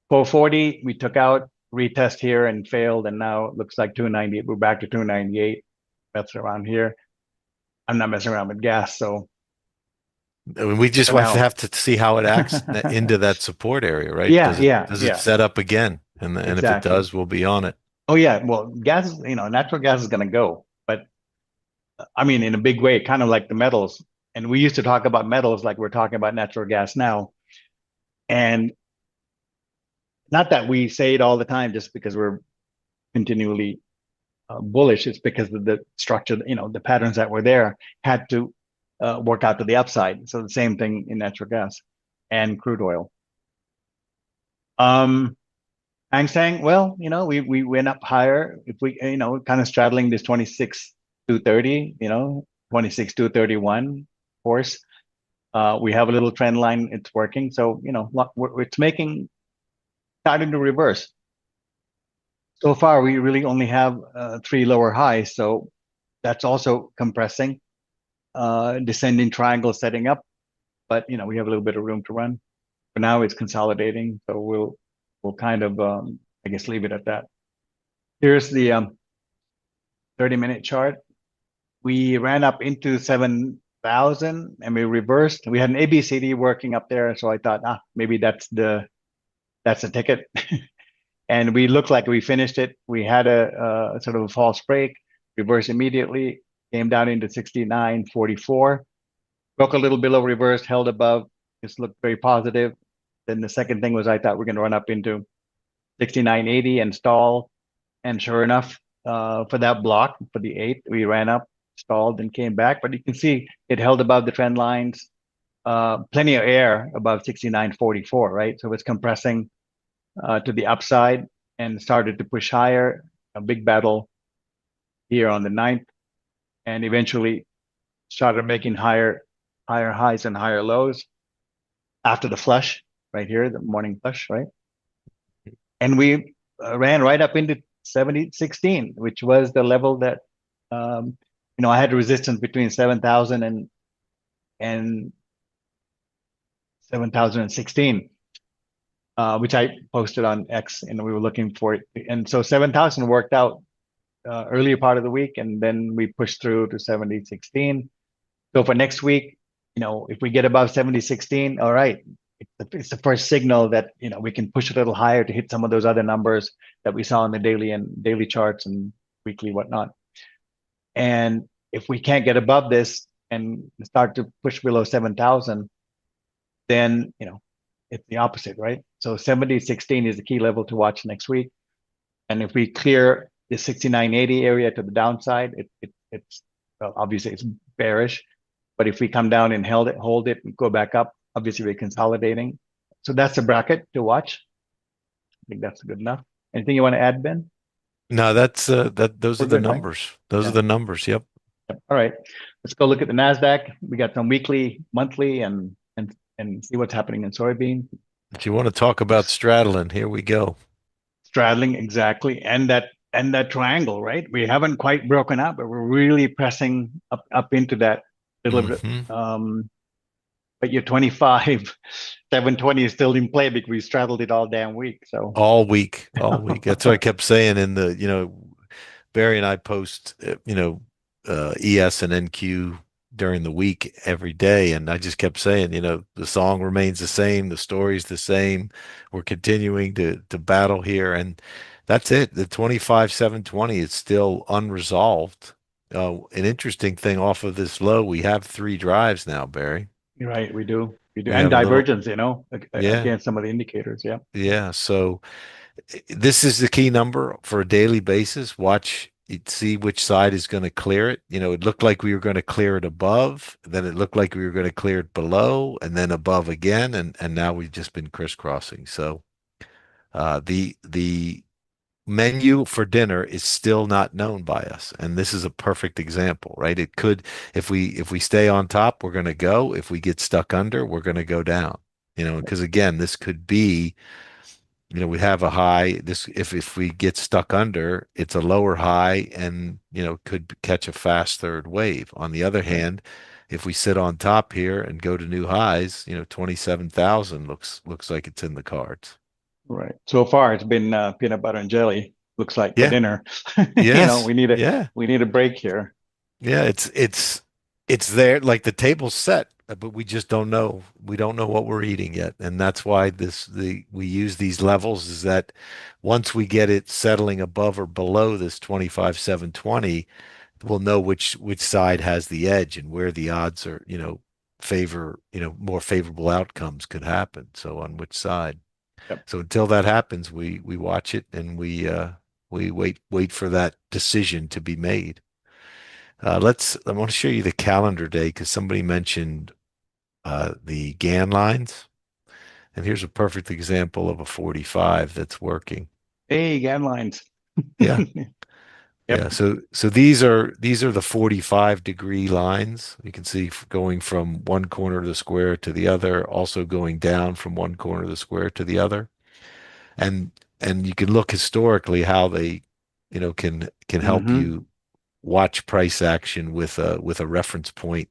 Speaker 2: 440 we took out, retest here and failed, and now it looks like 298. We're back to 298. That's around here. I'm not messing around with gas, so
Speaker 1: I mean, we just
Speaker 2: for
Speaker 1: want to
Speaker 2: now.
Speaker 1: have to see how it acts into that support area, right?
Speaker 2: Yeah, yeah,
Speaker 1: Does it
Speaker 2: yeah,
Speaker 1: set up again? And if it
Speaker 2: exactly.
Speaker 1: does, we'll be on it.
Speaker 2: Oh yeah, well, natural gas is going to go, but I mean, in a big way, kind of like the metals. And we used to talk about metals like we're talking about natural gas now. And not that we say it all the time just because we're continually bullish. It's because of the structure, the patterns that were there had to work out to the upside. So the same thing in natural gas and crude oil. Um, Hang Seng, well, we went up higher. If we, kind of straddling this 26 to 30, 26 to 31 course. We have a little trend line. It's working. So, it's starting to reverse. So far, we really only have three lower highs. So that's also compressing, descending triangle setting up. But, we have a little bit of room to run. For now, it's consolidating. So we'll kind of, I guess, leave it at that. Here's the 30-minute chart. We ran up into 7,000 and we reversed. We had an ABCD working up there. So I thought, maybe that's the ticket. And we looked like we finished it. We had a sort of a false break, reversed immediately, came down into 69.44, broke a little below reverse, held above, just looked very positive. Then the second thing was I thought we're going to run up into 69.80 and stall. And sure enough, for that block, for the eighth, we ran up, stalled, and came back. But you can see it held above the trend lines, plenty of air above 69.44, right? So it's compressing to the upside and started to push higher. A big battle here on the ninth, and eventually started making higher highs and higher lows after the flush right here, the morning flush, right? And we ran right up into 70.16, which was the level that I had resistance between 7,000 and 7,016, which I posted on X, and we were looking for it. And so 7,000 worked out earlier part of the week, and then we pushed through to 70.16. So for next week, if we get above 70.16, all right, it's the first signal that we can push a little higher to hit some of those other numbers that we saw in the daily charts and weekly whatnot. And if we can't get above this and start to push below 7,000, then it's the opposite, right? So 70.16 is the key level to watch next week. And if we clear the 69.80 area to the downside, it's well, obviously it's bearish. But if we come down and hold it, and go back up, obviously we're consolidating. So that's a bracket to watch. I think that's good enough. Anything you want to add, Ben?
Speaker 1: No, that's those are
Speaker 2: We're
Speaker 1: the
Speaker 2: good, right?
Speaker 1: numbers. Those are
Speaker 2: Yeah.
Speaker 1: the numbers. Yep.
Speaker 2: Yep. All right. Let's go look at the NASDAQ. We got some weekly, monthly, and see what's happening in soybean.
Speaker 1: If you want to talk about straddling, here we go.
Speaker 2: Straddling, exactly. And that triangle, right? We haven't quite broken up, but we're really pressing up into that little bit.
Speaker 1: Hmm.
Speaker 2: But your 25, 720 is still in play because we straddled it all damn week. So
Speaker 1: All week, all week. That's what I kept saying in Barry and I post, ES and NQ during the week every day. And I just kept saying, the song remains the same. The story's the same. We're continuing to battle here. And that's it. The 25,720 is still unresolved. An interesting thing off of this low, we have three drives now, Barry.
Speaker 2: you're right, we do. We do.
Speaker 1: We
Speaker 2: And
Speaker 1: have a little,
Speaker 2: divergence,
Speaker 1: yeah,
Speaker 2: against some of the indicators. Yeah.
Speaker 1: yeah. So this is the key number for a daily basis. Watch you'd see which side is going to clear it. It looked like we were going to clear it above, then it looked like we were going to clear it below, and then above again, and now we've just been crisscrossing. So the menu for dinner is still not known by us, and this is a perfect example, right? It could, if we stay on top, we're going to go. If we get stuck under, we're going to go down. Because again, this could be, we have a high. This, if we get stuck under, it's a lower high, and could catch a fast third wave. On the other
Speaker 2: Right.
Speaker 1: hand, if we sit on top here and go to new highs, 27,000 looks like it's in the cards.
Speaker 2: Right. So far, it's been peanut butter and jelly. Looks like for
Speaker 1: Yeah.
Speaker 2: dinner.
Speaker 1: Yes.
Speaker 2: We need a
Speaker 1: Yeah.
Speaker 2: we need a break here.
Speaker 1: Yeah. It's there, like the table's set, but we just don't know. We don't know what we're eating yet, and that's why we use these levels. Is that once we get it settling above or below this 25,720, we'll know which side has the edge and where the odds are, more favorable outcomes could happen. So on which side.
Speaker 2: Yep.
Speaker 1: So until that happens, we watch it and we wait for that decision to be made. I want to show you the calendar day because somebody mentioned the Gann lines, and here's a perfect example of a 45 that's working.
Speaker 2: Hey, Gann lines.
Speaker 1: Yeah,
Speaker 2: Yep.
Speaker 1: yeah. So these are the 45-degree lines. You can see going from one corner of the square to the other, also going down from one corner of the square to the other, and and you can look historically how they, can help
Speaker 2: Mm-hmm.
Speaker 1: you watch price action with a reference point,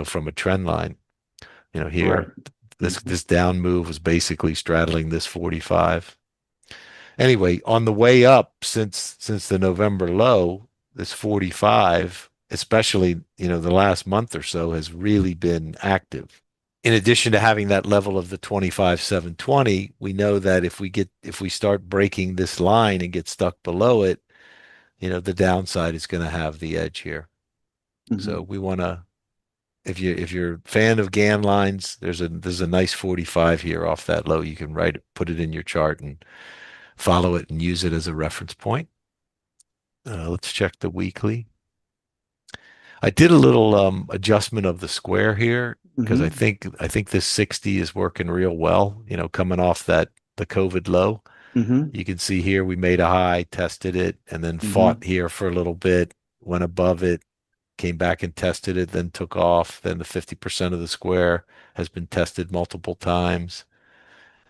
Speaker 1: from a trend line.
Speaker 2: Right.
Speaker 1: Here, this
Speaker 2: Mm-hmm.
Speaker 1: this down move was basically straddling this 45. Anyway, on the way up since the November low, this 45, especially, the last month or so, has really been active. In addition to having that level of the 25,720, we know that if we start breaking this line and get stuck below it, the downside is going to have the edge here.
Speaker 2: Mm-hmm.
Speaker 1: So we want to, if you're a fan of Gann lines, there's a nice 45 here off that low. You can put it in your chart and follow it and use it as a reference point. Let's check the weekly. I did a little adjustment of the square here because I
Speaker 2: Mm-hmm.
Speaker 1: think I think this 60 is working real well. Coming off the COVID low.
Speaker 2: Mm-hmm.
Speaker 1: You can see here we made a high, tested it, and then
Speaker 2: Mm-hmm.
Speaker 1: fought here for a little bit, went above it, came back and tested it, then took off. Then the 50% of the square has been tested multiple times.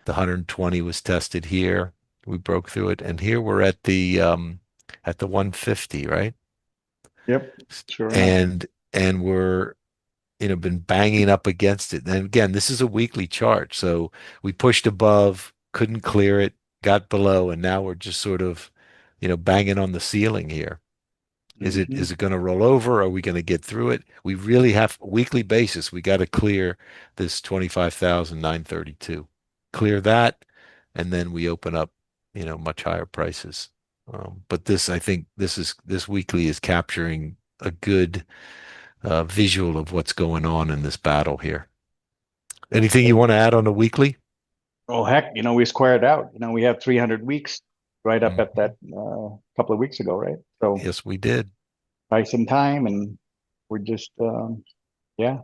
Speaker 1: The 120 was tested here. We broke through it, and here we're at the 150, right?
Speaker 2: Yep. Sure enough.
Speaker 1: And we're, been banging up against it. And again, this is a weekly chart, so we pushed above, couldn't clear it, got below, and now we're just sort of, banging on the ceiling here. Is it
Speaker 2: Mm-hmm.
Speaker 1: is it going to roll over? Are we going to get through it? We really have a weekly basis. We got to clear this 25,932. Clear that, and then we open up, much higher prices. But I think this weekly is capturing a good visual of what's going on in this battle here. Anything you want to add on the weekly?
Speaker 2: Oh heck, we squared out. We have 300 weeks right up at
Speaker 1: Mhm.
Speaker 2: that couple of weeks ago, right? So
Speaker 1: Yes, we did.
Speaker 2: price and time, and we're just yeah,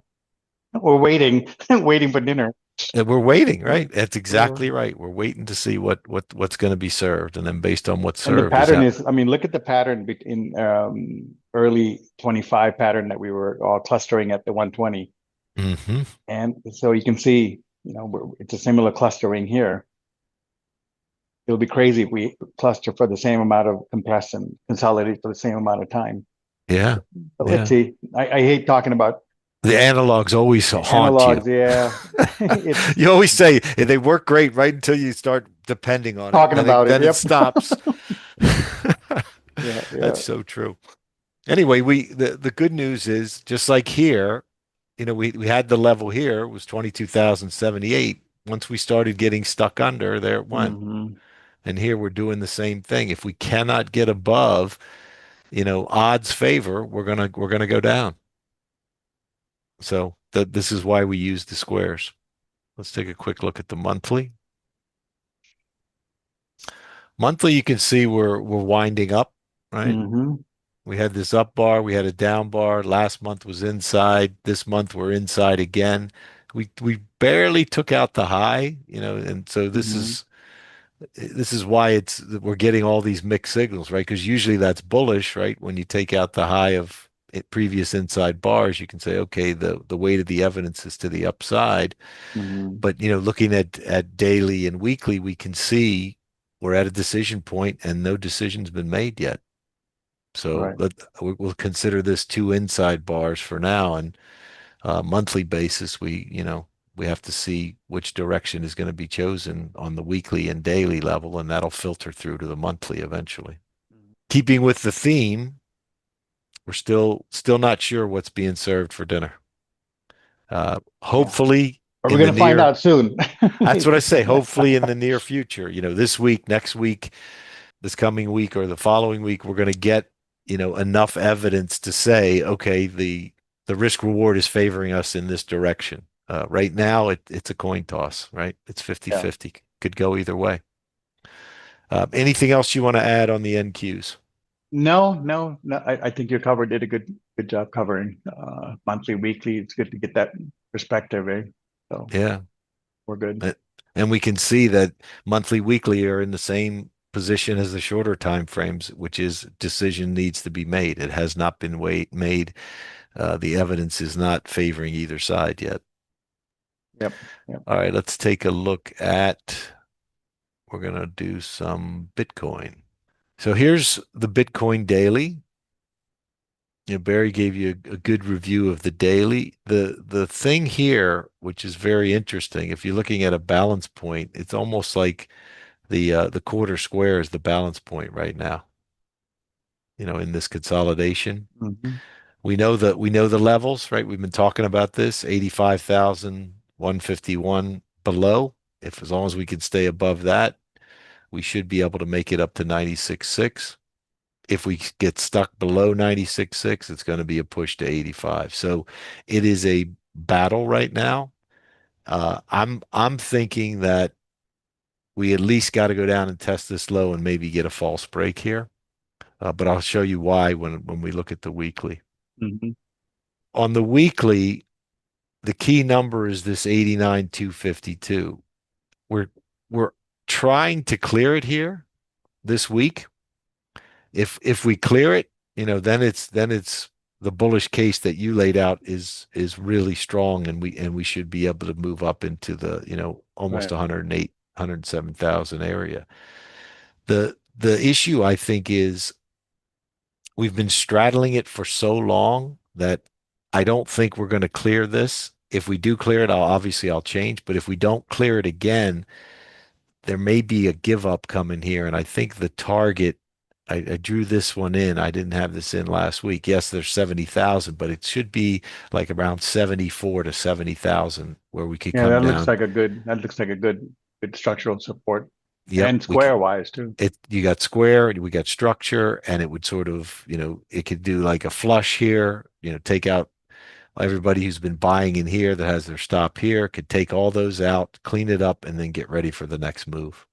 Speaker 2: we're waiting, waiting for dinner.
Speaker 1: And we're waiting, right? That's
Speaker 2: Uh,
Speaker 1: exactly right. We're waiting to see what's going to be served, and then based on what's
Speaker 2: and the
Speaker 1: served is
Speaker 2: pattern
Speaker 1: how.
Speaker 2: is, I mean, look at the pattern in early 25 pattern that we were all clustering at the 120,
Speaker 1: Hmm.
Speaker 2: and so you can see, it's a similar clustering here. It'll be crazy if we cluster for the same amount of compression, consolidate for the same amount of time.
Speaker 1: Yeah,
Speaker 2: But let's
Speaker 1: yeah.
Speaker 2: see. I hate talking about
Speaker 1: The analogs always haunt you.
Speaker 2: analogs. Yeah, it's
Speaker 1: You always say they work great right until you start depending on it.
Speaker 2: talking
Speaker 1: Then it
Speaker 2: about it.
Speaker 1: then it
Speaker 2: Yep.
Speaker 1: stops.
Speaker 2: Yeah,
Speaker 1: That's
Speaker 2: yeah.
Speaker 1: so true. Anyway, the good news is just like here, we had the level here, it was 22,078. Once we started getting stuck under, there it went.
Speaker 2: Hmm.
Speaker 1: And here we're doing the same thing. If we cannot get above, odds favor, we're gonna go down. So this is why we use the squares. Let's take a quick look at the monthly. Monthly, you can see we're winding up. right?
Speaker 2: Mm-hmm.
Speaker 1: We had this up bar, we had a down bar. Last month was inside. This month we're inside again. We barely took out the high, and so
Speaker 2: Mm-hmm.
Speaker 1: this is why we're getting all these mixed signals, right? Because usually that's bullish, right? When you take out the high of previous inside bars, you can say, okay, the weight of the evidence is to the upside.
Speaker 2: Mm-hmm.
Speaker 1: But looking at daily and weekly, we can see we're at a decision point and no decision's been made yet. So
Speaker 2: Right.
Speaker 1: we'll consider this two inside bars for now, and monthly basis, we have to see which direction is going to be chosen on the weekly and daily level, and that'll filter through to the monthly eventually. Keeping with the theme, we're still not sure what's being served for dinner.
Speaker 2: Yeah.
Speaker 1: Hopefully
Speaker 2: Are we
Speaker 1: in the
Speaker 2: going to find
Speaker 1: near,
Speaker 2: out soon?
Speaker 1: that's what I say, hopefully in the near future, this week, next week, this coming week or the following week, we're going to get, enough evidence to say, okay, the risk reward is favoring us in this direction. Right now, it's a coin toss, right? It's
Speaker 2: Yeah.
Speaker 1: 50-50. Could go either way. Anything else you want to add on the NQs?
Speaker 2: No, no, no. I think you covered did a good job covering monthly, weekly. It's good to get that perspective, eh? So
Speaker 1: Yeah.
Speaker 2: we're good.
Speaker 1: Uh, And we can see that monthly, weekly are in the same position as the shorter time frames, which is decision needs to be made. It has not been made. The evidence is not favoring either side yet.
Speaker 2: Yep. Yep.
Speaker 1: All right, let's take a look at, we're going to do some Bitcoin. So here's the Bitcoin daily. Barry gave you a good review of the daily. The thing here, which is very interesting, if you're looking at a balance point, it's almost like the quarter square is the balance point right now, in this consolidation.
Speaker 2: Hmm.
Speaker 1: We know the levels, right? We've been talking about this, 85,151 below. If as long as we can stay above that, we should be able to make it up to 96.6. If we get stuck below 96.6, it's going to be a push to 85. So it is a battle right now. I'm thinking that we at least got to go down and test this low and maybe get a false break here. But I'll show you why when we look at the weekly.
Speaker 2: Hmm.
Speaker 1: On the weekly, the key number is this 89,252. We're we're trying to clear it here this week. If we clear it, then it's the bullish case that you laid out is really strong, and we should be able to move up into the, almost
Speaker 2: Right.
Speaker 1: 108, 107,000 area. The issue I think is we've been straddling it for so long that I don't think we're going to clear this. If we do clear it, I'll change. But if we don't clear it again, there may be a give up coming here. And I think the target, I drew this one in. I didn't have this in last week. Yes, there's 70,000, but it should be like around 74 to 70,000 where we could
Speaker 2: Yeah,
Speaker 1: come
Speaker 2: that looks
Speaker 1: down.
Speaker 2: like a good structural support
Speaker 1: Yep,
Speaker 2: and square wise too.
Speaker 1: you got square, we got structure, and it would sort of, it could do like a flush here, take out everybody who's been buying in here that has their stop here, could take all those out, clean it up, and then get ready for the next move.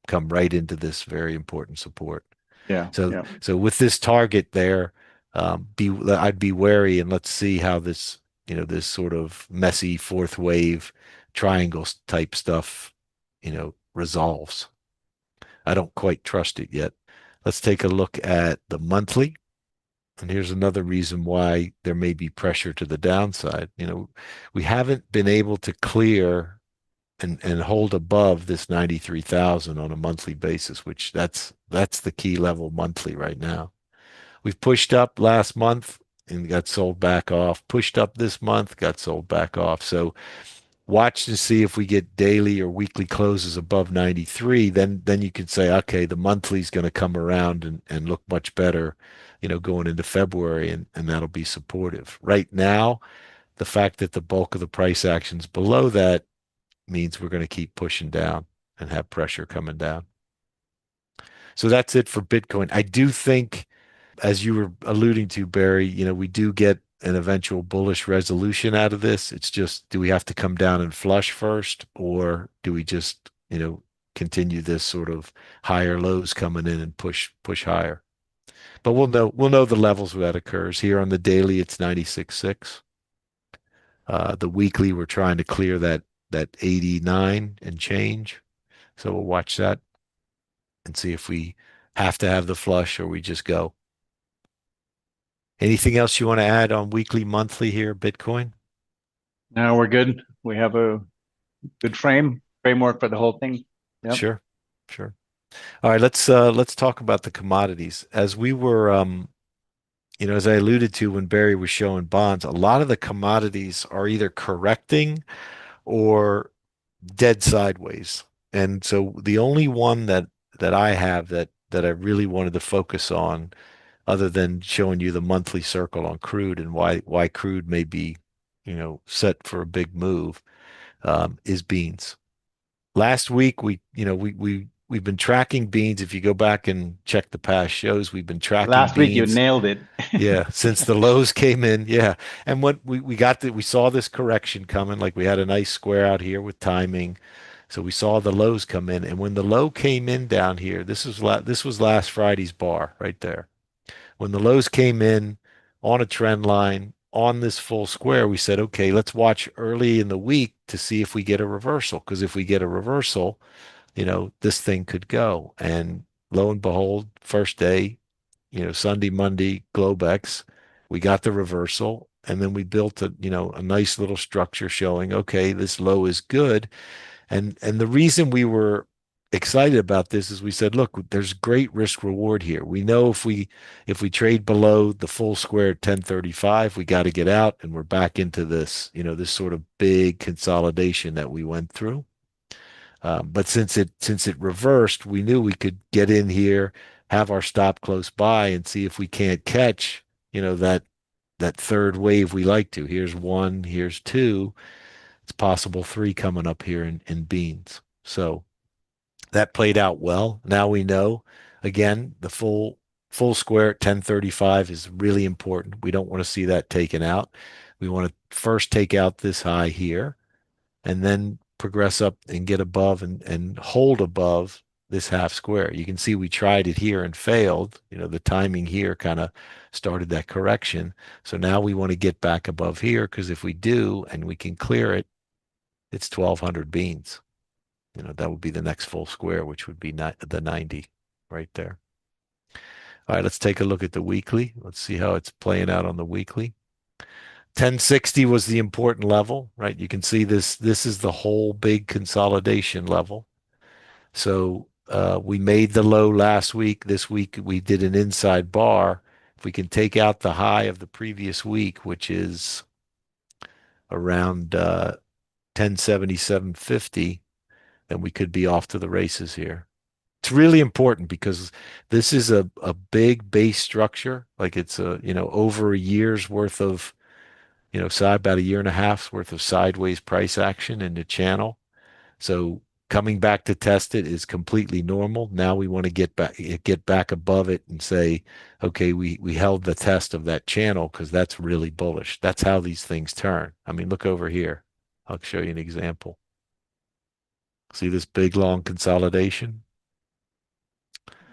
Speaker 1: Come right into this very important support.
Speaker 2: Yeah.
Speaker 1: So,
Speaker 2: Yeah.
Speaker 1: so with this target there, I'd be wary, and let's see how this, this sort of messy fourth wave triangles type stuff, resolves. I don't quite trust it yet. Let's take a look at the monthly. And here's another reason why there may be pressure to the downside. We haven't been able to clear and hold above this 93,000 on a monthly basis, which that's the key level monthly right now. We've pushed up last month and got sold back off, pushed up this month, got sold back off. So watch to see if we get daily or weekly closes above 93, then you can say, okay, the monthly is going to come around and look much better, going into February, and that'll be supportive. Right now, the fact that the bulk of the price actions below that means we're going to keep pushing down and have pressure coming down. So that's it for Bitcoin. I do think, as you were alluding to, Barry, we do get an eventual bullish resolution out of this. It's just, do we have to come down and flush first, or do we just, continue this sort of higher lows coming in and push higher? But we'll know the levels where that occurs. Here on the daily, it's 96.6. The weekly, we're trying to clear that 89 and change. So we'll watch that and see if we have to have the flush or we just go. Anything else you want to add on weekly, monthly here, Bitcoin?
Speaker 2: Now we're good. We have a good framework for the whole thing. Yep.
Speaker 1: Sure, sure. All right, let's talk about the commodities. As we were as I alluded to when Barry was showing bonds, a lot of the commodities are either correcting or dead sideways. And so the only one that I have that I really wanted to focus on, other than showing you the monthly circle on crude and why crude may be, set for a big move, is beans. Last week we've been tracking beans. If you go back and check the past shows, we've been tracking
Speaker 2: Last week you
Speaker 1: beans.
Speaker 2: nailed it.
Speaker 1: Yeah, since the lows came in, yeah. And what we saw this correction coming, like we had a nice square out here with timing. So we saw the lows come in, and when the low came in down here, this was last Friday's bar right there. When the lows came in on a trend line on this full square, we said, okay, let's watch early in the week to see if we get a reversal. Because if we get a reversal, this thing could go. And lo and behold, first day, Sunday, Monday, Globex, we got the reversal, and then we built a nice little structure showing, okay, this low is good. And the reason we were excited about this is we said, look, there's great risk reward here. We know if we trade below the full square at 1035, we got to get out, and we're back into this sort of big consolidation that we went through. But since it reversed, we knew we could get in here, have our stop close by, and see if we can't catch, that third wave we like to. Here's one, here's two. It's possible three coming up here in beans. So that played out well. Now we know, again, the full square at 1035 is really important. We don't want to see that taken out. We want to first take out this high here and then progress up and get above and hold above this half square. You can see we tried it here and failed. The timing here kind of started that correction. So now we want to get back above here because if we do and we can clear it, it's 1200 beans. That would be the next full square, which would be the 90 right there. All right, let's take a look at the weekly. Let's see how it's playing out on the weekly. 1060 was the important level, right? You can see this is the whole big consolidation level. So we made the low last week. This week we did an inside bar. If we can take out the high of the previous week, which is around 1077.50, then we could be off to the races here. It's really important because this is a big base structure. Like it's over a year's worth of about a year and a half's worth of sideways price action in the channel. So coming back to test it is completely normal. Now we want to get back above it and say, okay, we held the test of that channel because that's really bullish. That's how these things turn. I mean, look over here. I'll show you an example. See this big long consolidation?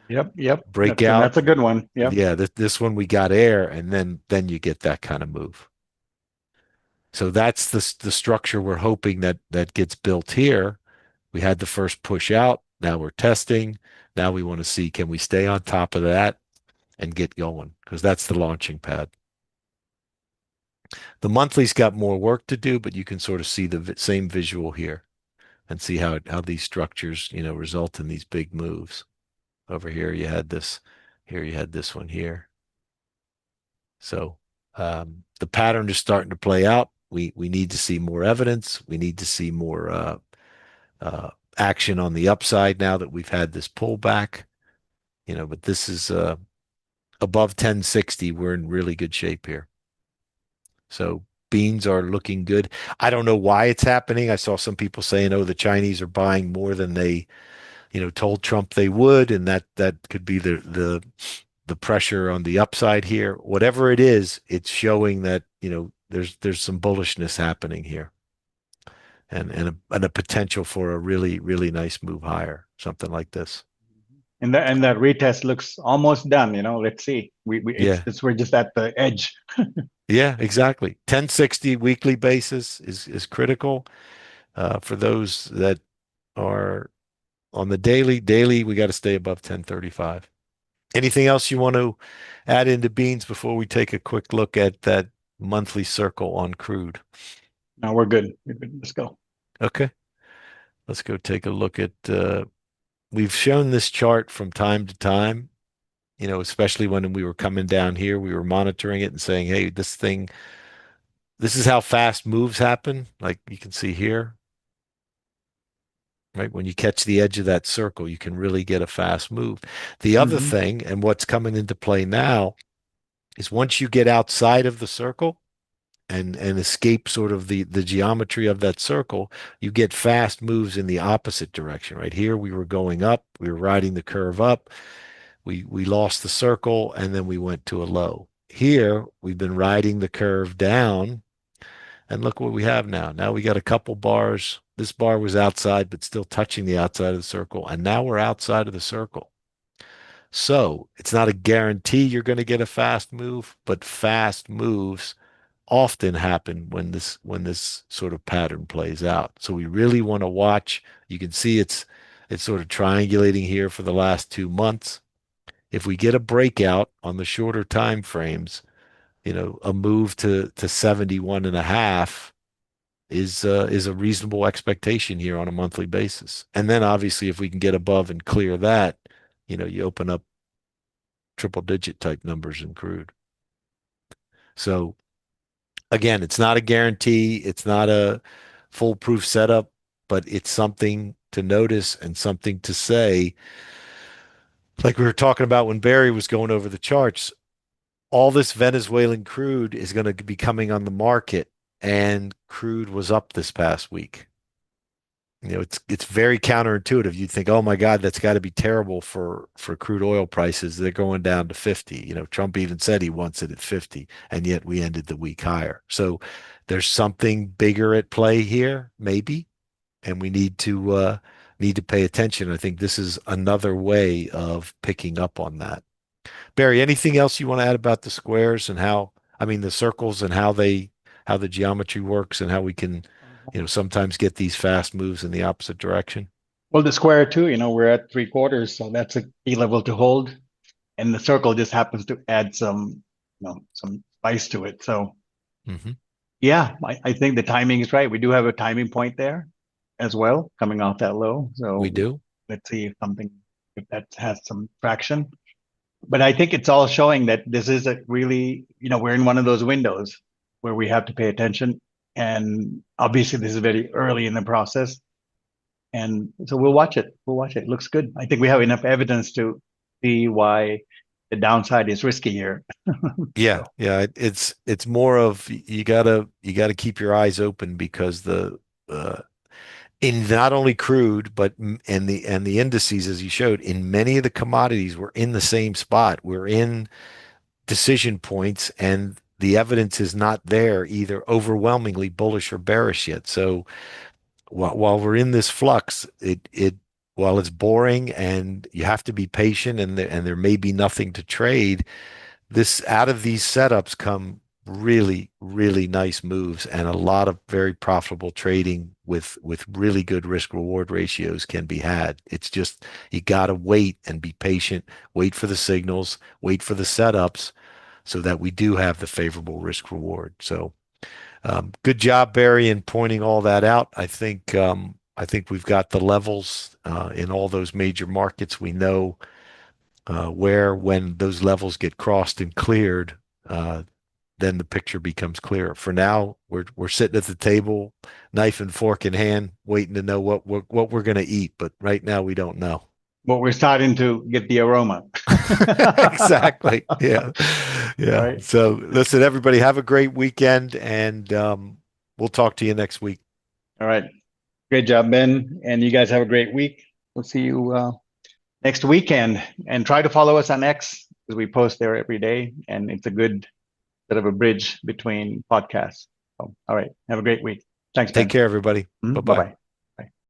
Speaker 2: Yep.
Speaker 1: Breakout.
Speaker 2: That's a good one. Yep.
Speaker 1: Yeah, this one we got air, and then you get that kind of move. So that's the structure we're hoping that gets built here. We had the first push out. Now we're testing. Now we want to see, can we stay on top of that and get going? Because that's the launching pad. The monthly's got more work to do, but you can sort of see the same visual here and see how these structures, result in these big moves. Over here you had this, here you had this one here. So the pattern is starting to play out. We need to see more evidence. We need to see more action on the upside now that we've had this pullback. But this is above 1060. We're in really good shape here. So beans are looking good. I don't know why it's happening. I saw some people saying, "Oh, the Chinese are buying more than they, told Trump they would," and that could be the pressure on the upside here. Whatever it is, it's showing that there's some bullishness happening here, and a potential for a really really nice move higher, something like this.
Speaker 2: And that retest looks almost done. Let's see.
Speaker 1: Yeah.
Speaker 2: We're just at the edge.
Speaker 1: Yeah, exactly. 1060 weekly basis is critical for those that are on the daily. Daily, we got to stay above 1035. Anything else you want to add into beans before we take a quick look at that monthly circle on crude?
Speaker 2: No, we're good. We're good. Let's go.
Speaker 1: Okay, let's go take a look at. We've shown this chart from time to time, especially when we were coming down here, we were monitoring it and saying, hey, this is how fast moves happen. Like you can see here, right? When you catch the edge of that circle, you can really get a fast move. The other
Speaker 2: Hmm.
Speaker 1: thing, and what's coming into play now, is once you get outside of the circle and escape sort of the geometry of that circle, you get fast moves in the opposite direction. Right here, we were going up, we were riding the curve up, we lost the circle, and then we went to a low. Here, we've been riding the curve down, and look what we have now. Now we got a couple bars. This bar was outside, but still touching the outside of the circle, and now we're outside of the circle. So it's not a guarantee you're going to get a fast move, but fast moves often happen when this sort of pattern plays out. So we really want to watch. You can see it's sort of triangulating here for the last 2 months. If we get a breakout on the shorter time frames, a move to 71 and a half is a reasonable expectation here on a monthly basis. And then obviously if we can get above and clear that, you open up triple digit type numbers in crude. So again, it's not a guarantee, it's not a foolproof setup, but it's something to notice and something to say. Like we were talking about when Barry was going over the charts, all this Venezuelan crude is going to be coming on the market, and crude was up this past week. It's very counterintuitive. You'd think, oh my God, that's got to be terrible for crude oil prices. They're going down to 50. Trump even said he wants it at 50, and yet we ended the week higher. So there's something bigger at play here, maybe, and we need to pay attention. I think this is another way of picking up on that. Barry, anything else you want to add about the squares and the circles and how the geometry works and how we can, sometimes get these fast moves in the opposite direction?
Speaker 2: Well, the square too, we're at 3/4, so that's a key level to hold. And the circle just happens to add some spice to it. So
Speaker 1: Hmm.
Speaker 2: yeah, I think the timing is right. We do have a timing point there as well, coming off that low.
Speaker 1: We
Speaker 2: So
Speaker 1: do.
Speaker 2: let's see if that has some traction. But I think it's all showing that this is a really, we're in one of those windows where we have to pay attention. And obviously, this is very early in the process. And so we'll watch it. We'll watch it. It looks good. I think we have enough evidence to see why the downside is risky here.
Speaker 1: Yeah,
Speaker 2: So,
Speaker 1: yeah. It's more of you gotta keep your eyes open because uh, in not only crude but and the indices, as you showed, in many of the commodities, we're in the same spot. We're in decision points, and the evidence is not there either overwhelmingly bullish or bearish yet. So while we're in this flux, it while it's boring and you have to be patient and there may be nothing to trade, this out of these setups come really, really nice moves, and a lot of very profitable trading with really good risk reward ratios can be had. It's just you got to wait and be patient, wait for the signals, wait for the setups so that we do have the favorable risk reward. So good job, Barry, in pointing all that out. I think we've got the levels in all those major markets. We know where when those levels get crossed and cleared, uh, then the picture becomes clearer. For now, we're sitting at the table, knife and fork in hand, waiting to know what we're going to eat. But right now, we don't know.
Speaker 2: but we're starting to get the aroma.
Speaker 1: Exactly. Yeah.
Speaker 2: All
Speaker 1: Yeah.
Speaker 2: right.
Speaker 1: So listen, everybody, have a great weekend, and we'll talk to you next week.
Speaker 2: All right. Great job, Ben. And you guys have a great week. We'll see you next weekend. And try to follow us on X because we post there every day. And it's a good bit of a bridge between podcasts. So, all right. Have a great week. Thanks,
Speaker 1: Take
Speaker 2: Ben.
Speaker 1: care, everybody.
Speaker 2: Bye
Speaker 1: Bye-bye.
Speaker 2: bye.